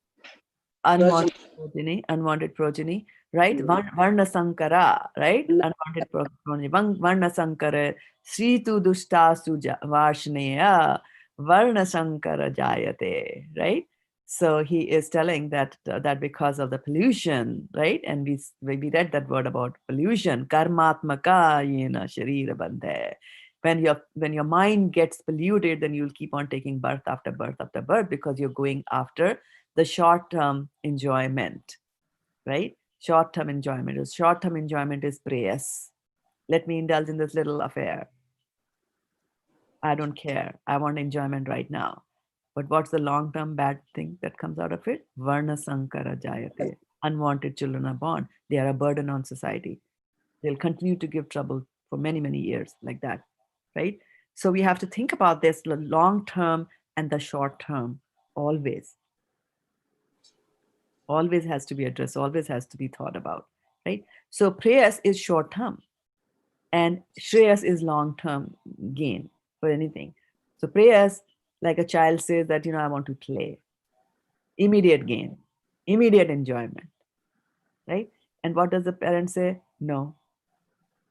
Unwanted progeny, right? Varna Sankara, right? Unwanted progeny. Varna Sankara, Sritu Dushtasu Varshneya, Varna Sankara Jayate, right? So he is telling that because of the pollution, right? And we read that word about pollution, karmatmaka yena sharira bandhe. When your mind gets polluted, then you'll keep on taking birth after birth after birth, because you're going after the short-term enjoyment, right? Short-term enjoyment. Short-term enjoyment is prayas. Let me indulge in this little affair. I don't care. I want enjoyment right now. But what's the long-term bad thing that comes out of it? Varna Sankara Jayate. Unwanted children are born. They are a burden on society. They'll continue to give trouble for many, many years like that, right? So we have to think about this, the long-term and the short-term, always. Always has to be addressed, always has to be thought about, right? So prayas is short-term and shreyas is long-term gain for anything. So prayas, like a child says that, I want to play. Immediate gain, immediate enjoyment, right? And what does the parent say? No,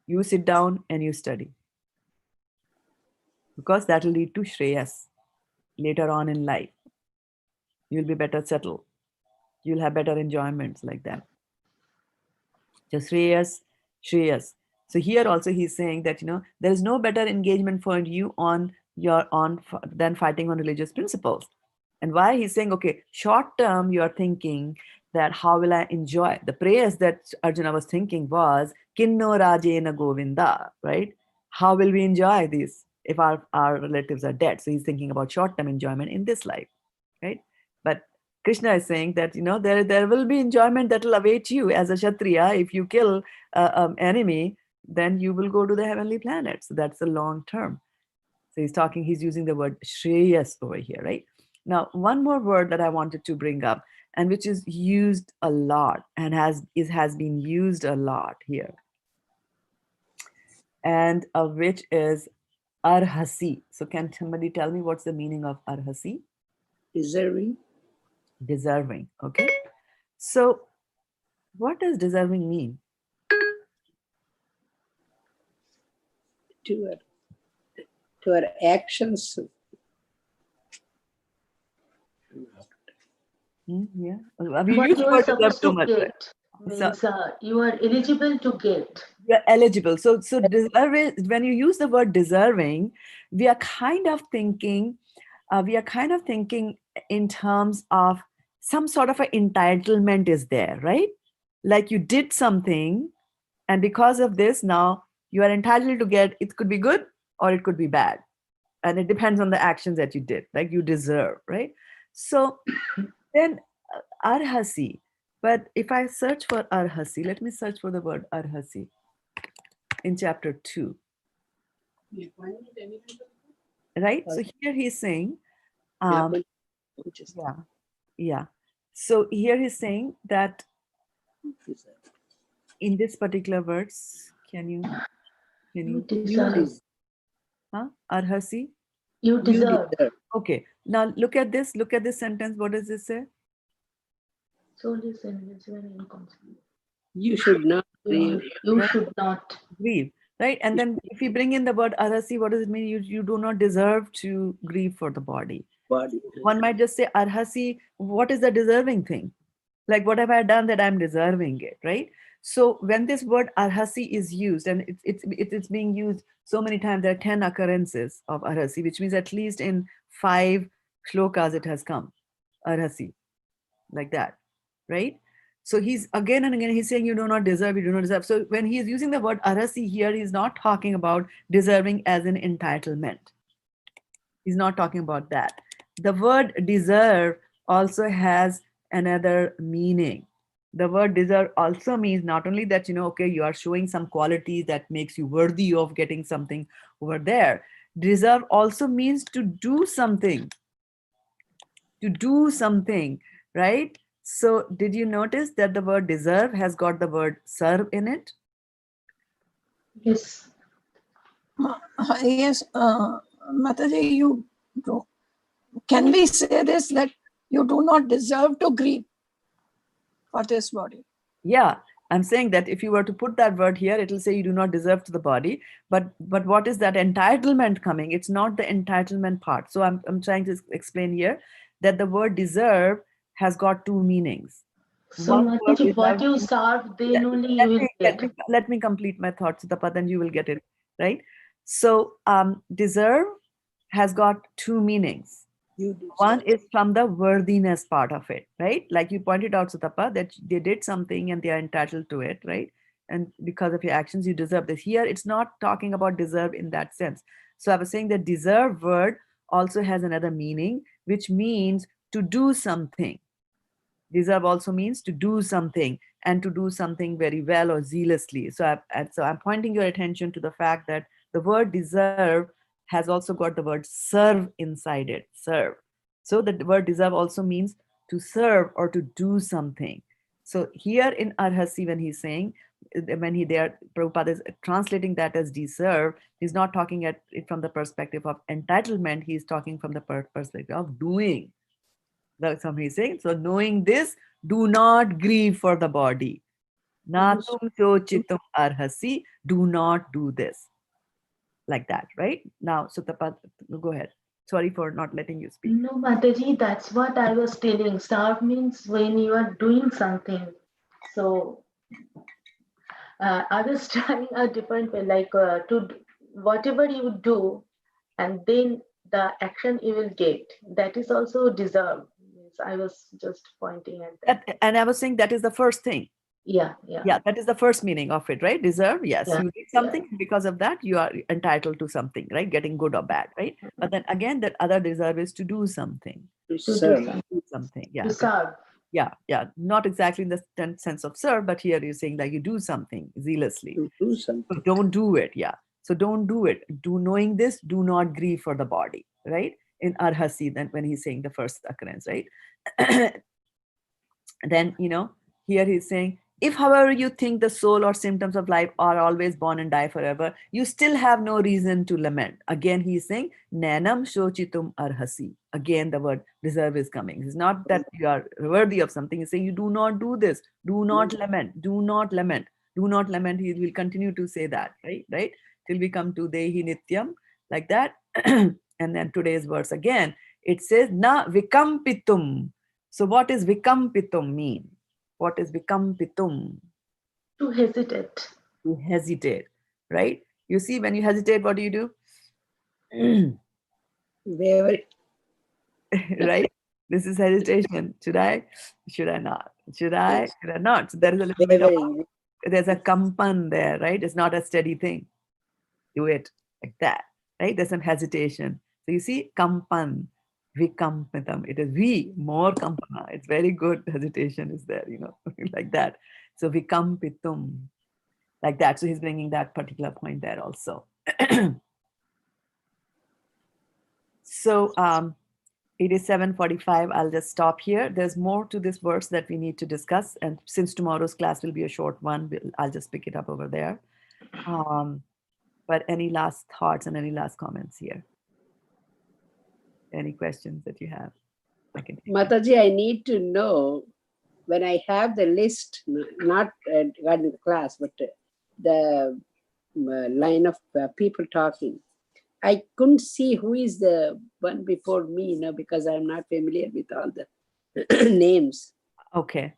you sit down and you study, because that will lead to shreyas later on in life. You'll be better settled. You'll have better enjoyments like that. Just shreyas. So here also he's saying that, there is no better engagement for you than fighting on religious principles. And why he's saying, okay, short term, you are thinking that how will I enjoy? The prayers that Arjuna was thinking was, Kinno Rajena Govinda, right? How will we enjoy this if our relatives are dead? So he's thinking about short-term enjoyment in this life, right? But Krishna is saying that, there will be enjoyment that will await you as a Kshatriya. If you kill an enemy, then you will go to the heavenly planet. So that's the long term. So he's using the word Shreyas over here, right? Now, one more word that I wanted to bring up, and which is used a lot and has been used a lot here, and which is arhasi. So can somebody tell me what's the meaning of arhasi? Deserving. Deserving. Okay. So what does deserving mean? To our actions. Yeah. What you are supposed to get means you are eligible to get. You're eligible. So deserving, when you use the word deserving, we are kind of thinking in terms of some sort of an entitlement is there, right? Like you did something, and because of this, now you are entitled to get, it could be good or it could be bad. And it depends on the actions that you did, like you deserve, right? So then arhasi. But if I search for arhasi, let me search for the word arhasi in chapter 2. Right? So here he's saying, yeah. So here he's saying that in this particular verse, can you deserve. Arhasi? You deserve. Okay. Now look at this sentence. What does this say? Soul is invisible and inconstant. You should not grieve. You should not grieve. Right? And then if we bring in the word arhasi, what does it mean? You do not deserve to grieve for the body. One might just say arhasi, what is the deserving thing? Like, what have I done that I'm deserving it, right? So when this word arhasi is used, and it's being used so many times, there are 10 occurrences of arhasi, which means at least in 5 shlokas it has come, arhasi, like that, right? So he's again and again, he's saying you do not deserve, you do not deserve. So when he is using the word arhasi here, he's not talking about deserving as an entitlement. He's not talking about that. The word deserve also has another meaning. The word deserve also means not only that, okay, you are showing some quality that makes you worthy of getting something over there. Deserve also means to do something. To do something, right? So did you notice that the word deserve has got the word serve in it? Yes. Yes, Mataji, you do. Can we say this, that you do not deserve to grieve for this body? Yeah, I'm saying that if you were to put that word here, it'll say you do not deserve to the body. But what is that entitlement coming? It's not the entitlement part. So I'm trying to explain here that the word deserve has got 2 meanings. So Mataji, what you serve, then only you will get. Let me complete my thoughts, Sutapa, then you will get it, right? So deserve has got 2 meanings. One is from the worthiness part of it, right? Like you pointed out, Sutapa, that they did something and they are entitled to it, right? And because of your actions, you deserve this. Here, it's not talking about deserve in that sense. So I was saying that deserve word also has another meaning, which means to do something. Deserve also means to do something, and to do something very well or zealously. So I'm pointing your attention to the fact that the word deserve has also got the word serve inside it. Serve. So the word deserve also means to serve or to do something. So here in Arhasi, when he's saying, Prabhupada is translating that as deserve, he's not talking at it from the perspective of entitlement. He's talking from the perspective of doing. That's what he's saying. So knowing this, do not grieve for the body. Natum chochitum arhasi, do not do this. Like that, right? Now, Sutapa, go ahead. Sorry for not letting you speak. No, Mataji, that's what I was telling. Serve means when you are doing something. So I was trying a different way, like to whatever you do, and then the action you will get. That is also deserved. I was just pointing at that. And I was saying that is the first thing. Yeah. That is the first meaning of it, right? Deserve, yes. Yeah, You did something, because of that, you are entitled to something, right? Getting good or bad, right? But then again, that other deserve is to do something. To serve. Do something, yeah. To serve. Yeah. Not exactly in the sense of serve, but here you're saying like you do something zealously. To do something. So don't do it, yeah. So don't do it. Knowing this, do not grieve for the body, right? In Arhasi, then when he's saying the first occurrence, right? Then, here he's saying, if however you think the soul or symptoms of life are always born and die forever, you still have no reason to lament. Again, he's saying, Nanam shochitum arhasi. Again, the word deserve is coming. It's not that you are worthy of something. He's saying, you do not do this. Do not lament. Do not lament. Do not lament. He will continue to say that, right? Till we come to Dehi Nityam, like that. And then today's verse again, it says, Na vikampitum. So what is vikampitum mean? What is vikampitum? To hesitate. To hesitate, right? You see, when you hesitate, what do you do? Right? This is hesitation. Should I? Should I not? Should I? Should I not? So there is a little bit of, there's a kampan there, right? It's not a steady thing. Do it like that, right? There's some hesitation. So you see, kampan, vikampitam. It is more kampana. It's very good hesitation is there, like that. So vikampitum, like that. So he's bringing that particular point there also. So It is 7:45. I'll just stop here. There's more to this verse that we need to discuss. And since tomorrow's class will be a short one, I'll just pick it up over there. But any last thoughts and any last comments here? Any questions that you have? Mataji, I need to know when I have the list, not regarding the class, but the line of people talking. I couldn't see who is the one before me, because I'm not familiar with all the names. Okay.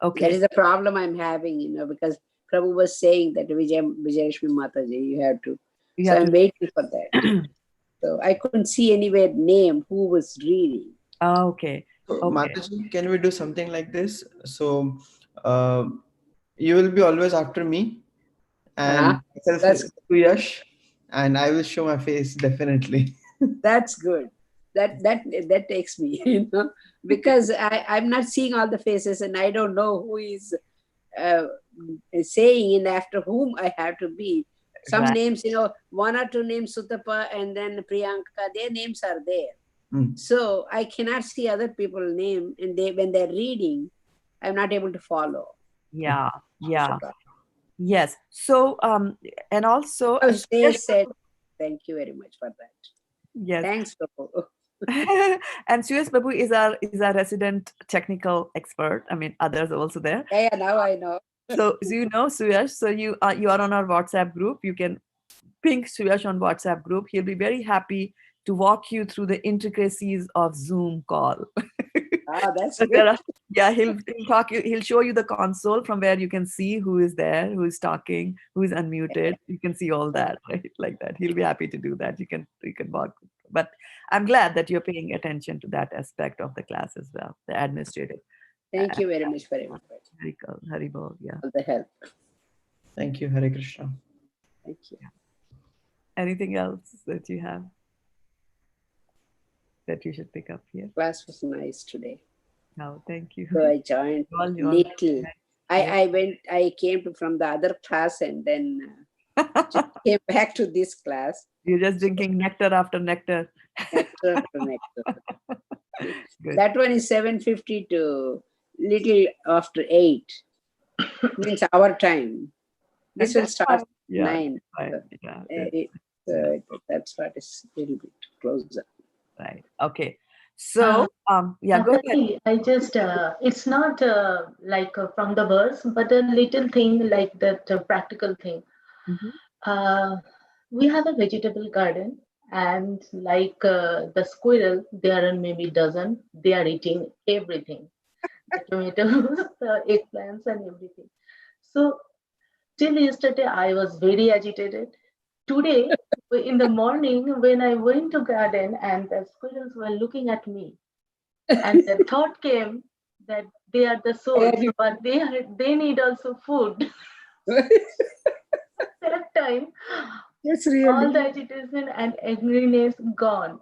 That is the problem I'm having, because Prabhu was saying that Vijayashmi Mataji, you have to. So I'm waiting for that. So I couldn't see anywhere name who was reading. Okay. Mataji, can we do something like this? So you will be always after me, and that's Yash, and I will show my face definitely. That's good. That takes me, because I'm not seeing all the faces, and I don't know who is saying and after whom I have to be. Some names, one or two names, Sutapa and then Priyanka, their names are there. So I cannot see other people's name, and when they're reading, I'm not able to follow. Yeah. Yes. So, and also, they said, thank you very much for that. Yes. Thanks, Prabhu. And Suyash Babu is our resident technical expert. I mean, others are also there. Yeah, now I know. So you know Suyash. So you are on our WhatsApp group. You can ping Suyash on WhatsApp group. He'll be very happy to walk you through the intricacies of Zoom call. That's good. He'll show you the console from where you can see who is there, who is talking, who is unmuted. You can see all that, right? Like that. He'll be happy to do that. You can walk. But I'm glad that you're paying attention to that aspect of the class as well, the administrative. Thank you very much for it. Very cool. Haribol, yeah. For the help. Thank you, Hare Krishna. Thank you. Anything else that you have that you should pick up here? Class was nice today. Oh, thank you. So I joined little. I came from the other class and then just came back to this class. You're just drinking nectar after nectar. Nectar after nectar. That one is 7:50 to little after 8. Means our time. This will start 9. That's what is a little bit closer. Right. Okay. So, go ahead. I just, it's not like from the verse, but a little thing like that practical thing. We have a vegetable garden, and like the squirrel, there are maybe a dozen. They are eating everything, the tomatoes, the eggplants, and everything. So till yesterday, I was very agitated. Today, in the morning, when I went to garden and the squirrels were looking at me, and the thought came that they are the souls, but they need also food. That time, all the agitation and angriness gone.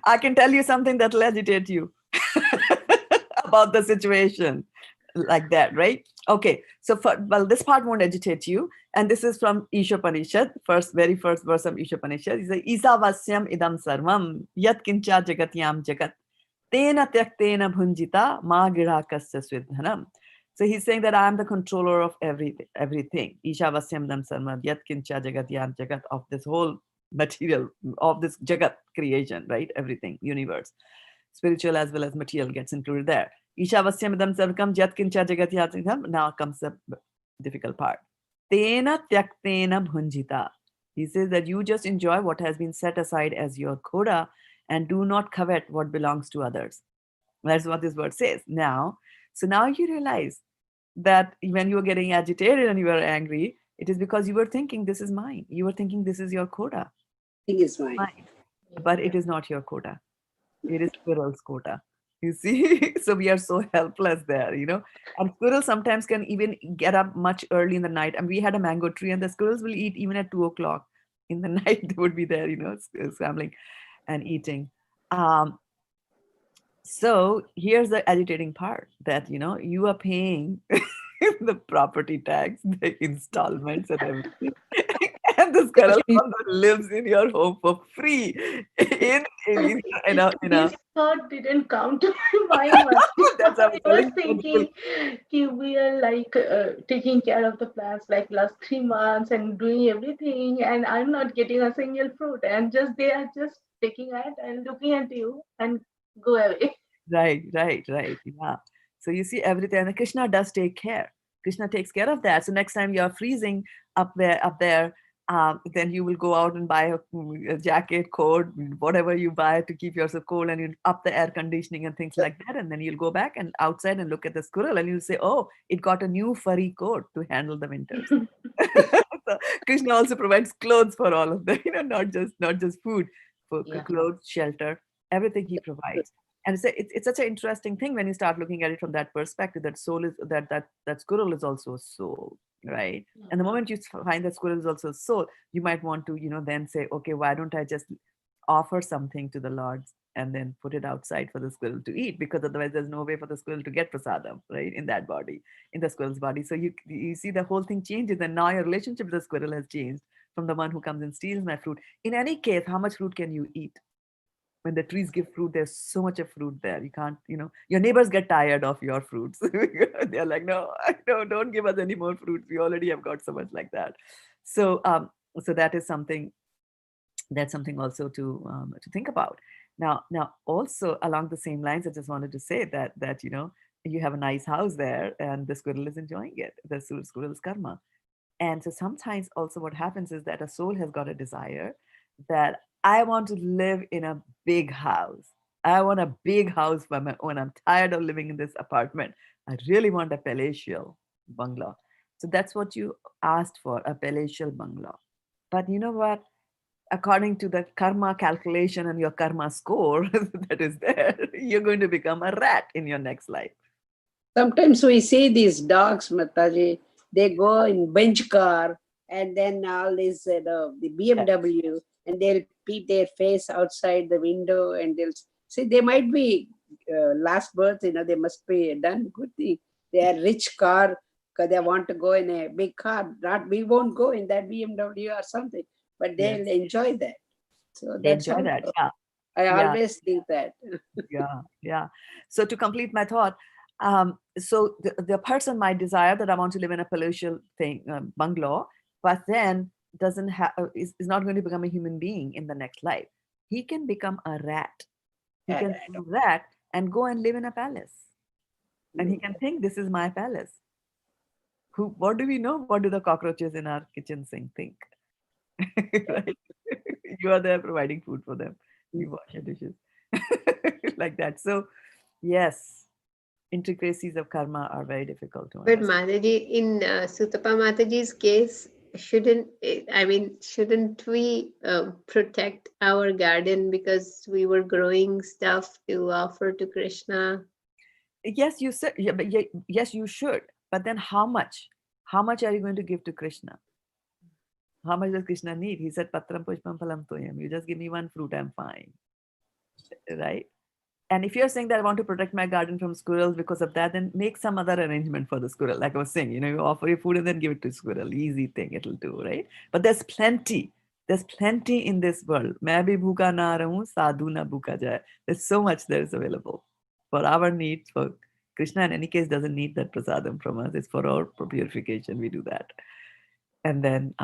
I can tell you something that will agitate you about the situation like that, right? Okay, so this part won't agitate you, and this is from Ishopanishad, very first verse of Ishopanishad. It says, Isa vasyam idam sarvam yat kincha jagatyam jagat tena tyaktena bhunjita ma girhakasya swidhanam. So he's saying that I am the controller of everything. Isha vasyam idam sarvam yat kincha jagatyam jagat, of this whole material, of this jagat creation, right? Everything, universe. Spiritual as well as material gets included there. Isha vasyam idam sarvam yat kincha jagatyam. Now comes the difficult part. Tena tyaktena bhunjita. He says that you just enjoy what has been set aside as your koda and do not covet what belongs to others. That's what this word says. Now you realize that when you were getting agitated and you were angry, it is because you were thinking this is mine. You were thinking this is your koda. It is mine. But it is not your koda. It is squirrel's koda. You see, so we are so helpless there, And squirrels sometimes can even get up much early in the night. And we had a mango tree, and the squirrels will eat even at 2:00 in the night. They would be there, scrambling and eating. So here's the agitating part that you are paying the property tax, the installments, and everything, the squirrel comes and lives in your home for free. This thought didn't come to my mind. That's I was telling thinking we are like taking care of the plants like last 3 months and doing everything, and I'm not getting a single fruit, and just they are just taking it and looking at you and go away. Right. Yeah. So you see everything, and Krishna does take care. Krishna takes care of that. So next time you're freezing up there, then you will go out and buy a jacket, coat, whatever you buy to keep yourself cool, and you up the air conditioning and things like that. And then you'll go back and outside and look at the squirrel, and you'll say, "Oh, it got a new furry coat to handle the winters." So Krishna also provides clothes for all of them. Not just food, for clothes, shelter, everything he provides. And it's such an interesting thing when you start looking at it from that perspective, that soul is that squirrel is also a soul, right? And the moment you find that squirrel is also a soul, you might want to then say, okay, why don't I just offer something to the Lord and then put it outside for the squirrel to eat, because otherwise there's no way for the squirrel to get prasadam, right, in that body, in the squirrel's body. So you see the whole thing changes, and now your relationship with the squirrel has changed from the one who comes and steals my fruit. In any case, how much fruit can you eat? When the trees give fruit, there's so much of fruit there. You can't, your neighbors get tired of your fruits. They're like, no, don't give us any more fruits. We already have got so much like that. So, so that's something also to think about. Now, also along the same lines, I just wanted to say that you have a nice house there, and the squirrel is enjoying it. The squirrel's karma. And so sometimes also what happens is that a soul has got a desire that I want to live in a big house. I want a big house by my own. I'm tired of living in this apartment. I really want a palatial bungalow. So that's what you asked for, a palatial bungalow. But you know what? According to the karma calculation and your karma score that is there, you're going to become a rat in your next life. Sometimes we see these dogs, Mataji, they go in bench car, and then all this, the BMW, and they'll peep their face outside the window, and they'll see they might be last birth, they must be done good thing. They are rich car because they want to go in a big car. We won't go in that BMW or something, but they'll enjoy that. So they enjoy that. Yeah. I always think that. Yeah. So to complete my thought, so the person might desire that I want to live in a palatial bungalow, but then is not going to become a human being in the next life. He can become a rat. He can be a rat and go and live in a palace. And he can think, this is my palace. What do we know? What do the cockroaches in our kitchen sink think? Right? You are there providing food for them. You wash your dishes. Like that. So, yes, intricacies of karma are very difficult to understand. But Mataji, in Sutapa Mataji's case, shouldn't we protect our garden because we were growing stuff to offer to Krishna? Yes, you said. Yeah, but yes, you should. But then, how much? How much are you going to give to Krishna? How much does Krishna need? He said, "Patram pushpam phalam toyam." You just give me one fruit, I'm fine. Right? And if you're saying that I want to protect my garden from squirrels because of that, then make some other arrangement for the squirrel. Like I was saying, you offer your food and then give it to squirrel. Easy thing, it'll do, right? But there's plenty. There's plenty in this world. Main bhi bhuka na rahu, sadhu na bhuka jaye. There's so much that is available for our needs. For Krishna, in any case, doesn't need that prasadam from us. It's for our purification. We do that. And then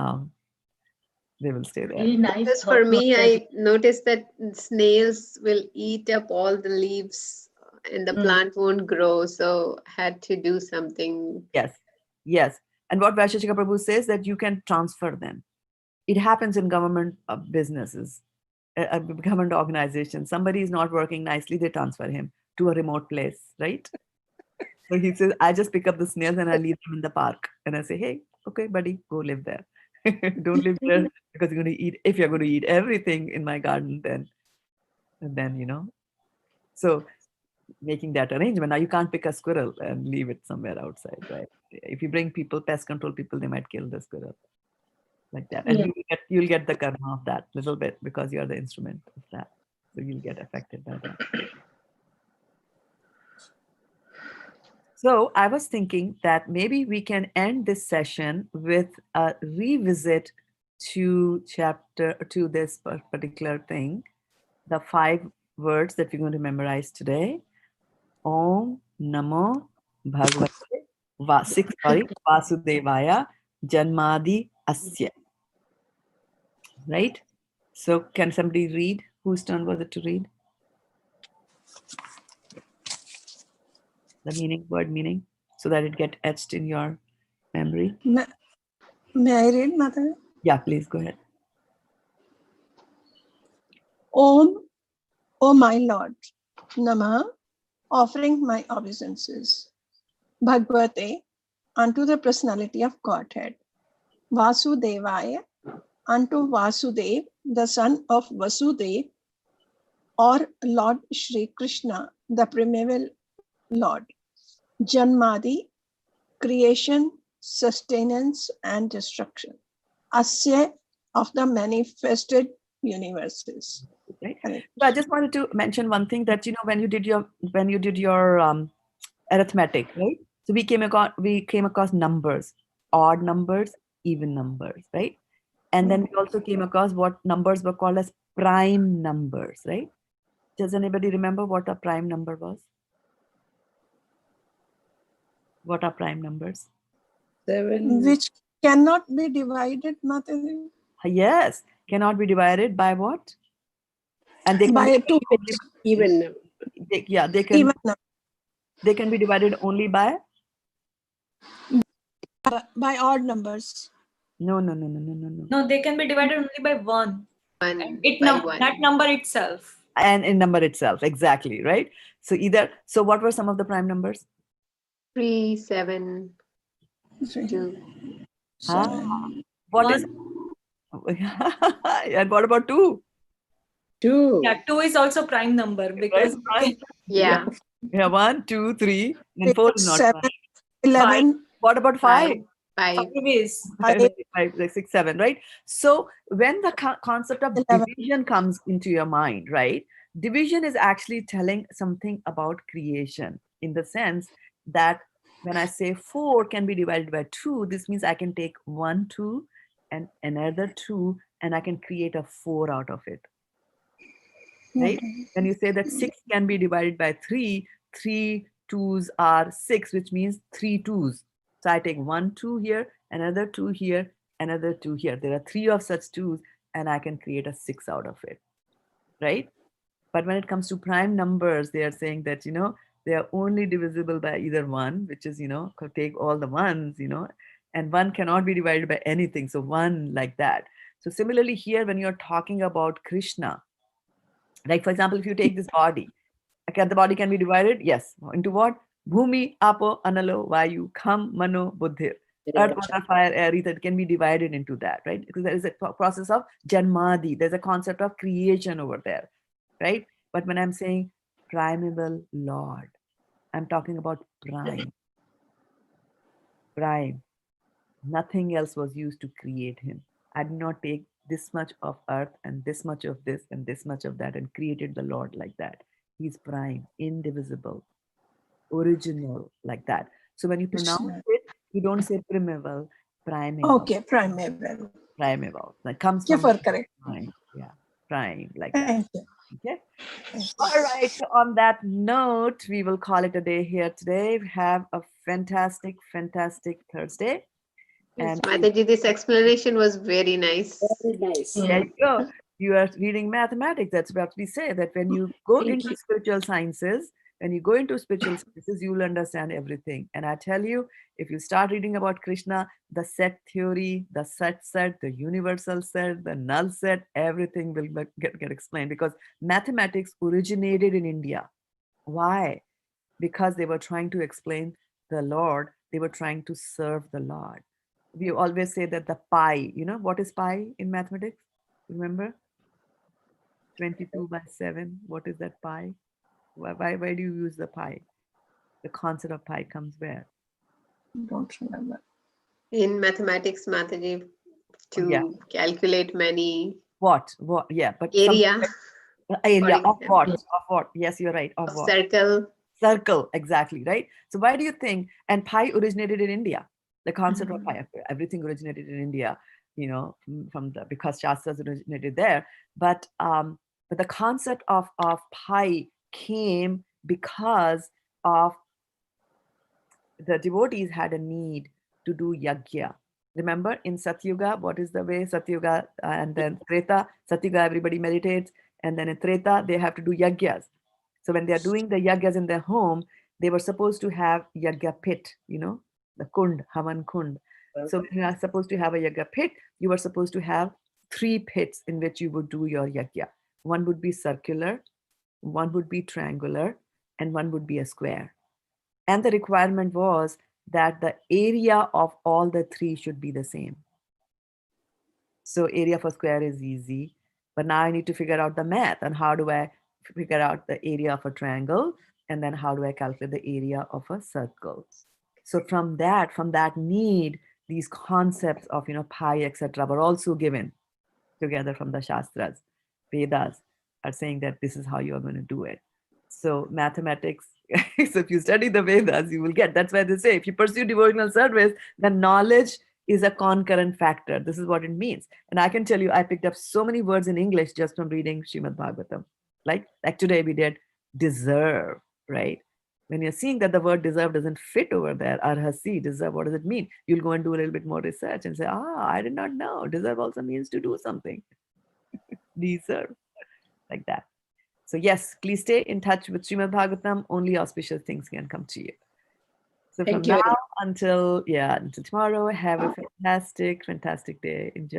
they will stay there. Very nice. Because for me, I noticed that snails will eat up all the leaves and the plant won't grow. So had to do something. Yes. And what Vaisheshika Prabhu says, that you can transfer them. It happens in government businesses, government organizations. Somebody is not working nicely, they transfer him to a remote place, right? So he says, I just pick up the snails and I leave them in the park. And I say, hey, okay, buddy, go live there. Don't live there because you're going to eat. If you're going to eat everything in my garden, then so making that arrangement. Now you can't pick a squirrel and leave it somewhere outside, right? If you bring pest control people, they might kill the squirrel like that. And you'll get the karma of that little bit because you're the instrument of that. So you'll get affected by that. So I was thinking that maybe we can end this session with a revisit to this particular thing, the 5 words that we're going to memorize today. Om Namo Bhagavate Vasudevaya Janmadi Asya. Right? So can somebody read? Whose turn was it to read? The meaning, word meaning, so that it get etched in your memory. May I read, Mother? Yeah, please go ahead. Om, O my Lord, Namah, offering my obeisances. Bhagavate, unto the personality of Godhead. Vasudevaya, unto Vasudev, the son of Vasudev, or Lord Shri Krishna, the primeval Lord. Janmadi, creation, sustenance, and destruction. Asya, of the manifested universes. Right. So I just wanted to mention one thing, that when you did your arithmetic, right? So we came across numbers, odd numbers, even numbers, right? And then we also came across what numbers were called as prime numbers, right? Does anybody remember what a prime number was? What are prime numbers? 7. Which cannot be divided, Mataji. Yes, cannot be divided by what? And they can by 2. Even. They can be divided only by odd numbers. No. No, they can be divided only by 1. That number itself. And in number itself, exactly, right? So what were some of the prime numbers? 3, 7, 2. What is and what about 2? 2. Yeah, 2 is also prime number because Yeah. 1, 2, 3, and 4 is not 7, prime. 11. What about 5? 5 is 5, 6, 7, right? So when the concept of division comes into your mind, right? Division is actually telling something about creation, in the sense that when I say 4 can be divided by 2, this means I can take 1 2 and another 2, and I can create a 4 out of it. Right? When you say that 6 can be divided by 3, 3 2s are 6, which means 3 2s. So I take 1 2 here, another 2 here, another 2 here. There are 3 of such 2s, and I can create a 6 out of it. Right? But when it comes to prime numbers, they are saying that, they are only divisible by either 1, which is, take all the 1s, and 1 cannot be divided by anything. So 1 like that. So similarly here, when you're talking about Krishna, like for example, if you take this body, the body can be divided, yes, into what? Bhumi, Apo, Analo, Vayu, Kham, Mano, Buddhir. Earth, water, fire, air, ether, it can be divided into that, right? Because there is a process of Janmadi. There's a concept of creation over there, right? But when I'm saying primeval Lord, I'm talking about prime. Prime. Nothing else was used to create him. I did not take this much of earth and this much of this and this much of that and created the Lord like that. He's prime, indivisible, original, like that. So when you pronounce it, you don't say primeval, primeval. Okay, primeval. Primeval. That comes from correct. Prime. Yeah, prime, like that. Okay. All right. So on that note, we will call it a day here today. Have a fantastic, fantastic Thursday. Yes, Mataji, this explanation was very nice. Very nice. There you go. You are reading mathematics. That's what we say, that when you go into spiritual sciences, you will understand everything. And I tell you, if you start reading about Krishna, the set theory, the set, the universal set, the null set, everything will get explained, because mathematics originated in India. Why? Because they were trying to explain the Lord. They were trying to serve the Lord. We always say that the pi, what is pi in mathematics? Remember? 22 by 7. What is that pi? Why do you use the pi? The concept of pi comes where? Don't remember. In mathematics, Mataji, to calculate many. What? Yeah, but area. Area of what? Of what? Yes, you're right. Of what? Circle. Circle, exactly, right? So why do you think? And pi originated in India. The concept of pi, everything originated in India. you know, from the, because Shastras originated there. But the concept of pi came because of the devotees had a need to do yajna. Remember in Satyuga, what is the way? Satyuga and then Treta. Satyuga, everybody meditates. And then in Treta, they have to do yajnas. So when they are doing the yajnas in their home, they were supposed to have yajna pit, you know, the kund, Havan kund. So when you are supposed to have a yajna pit, you were supposed to have 3 pits in which you would do your yajna. One would be circular, one would be triangular, and one would be a square. And the requirement was that the area of all the 3 should be the same. So area for square is easy, but now I need to figure out the math and how do I figure out the area of a triangle, and then how do I calculate the area of a circle. So from that need, these concepts of, you know, pi, etc., were also given together from the Shastras. Vedas are saying that this is how you are going to do it. So mathematics, so if you study the Vedas, you will get, that's why they say, if you pursue devotional service, then knowledge is a concurrent factor. This is what it means. And I can tell you, I picked up so many words in English just from reading Srimad Bhagavatam. Like today we did deserve, right? When you're seeing that the word deserve doesn't fit over there, arhasi, deserve, what does it mean? You'll go and do a little bit more research and say, I did not know. Deserve also means to do something. Deserve, like that. So yes, please stay in touch with Srimad Bhagavatam. Only auspicious things can come to you. So from now until tomorrow, have a fantastic day. Enjoy.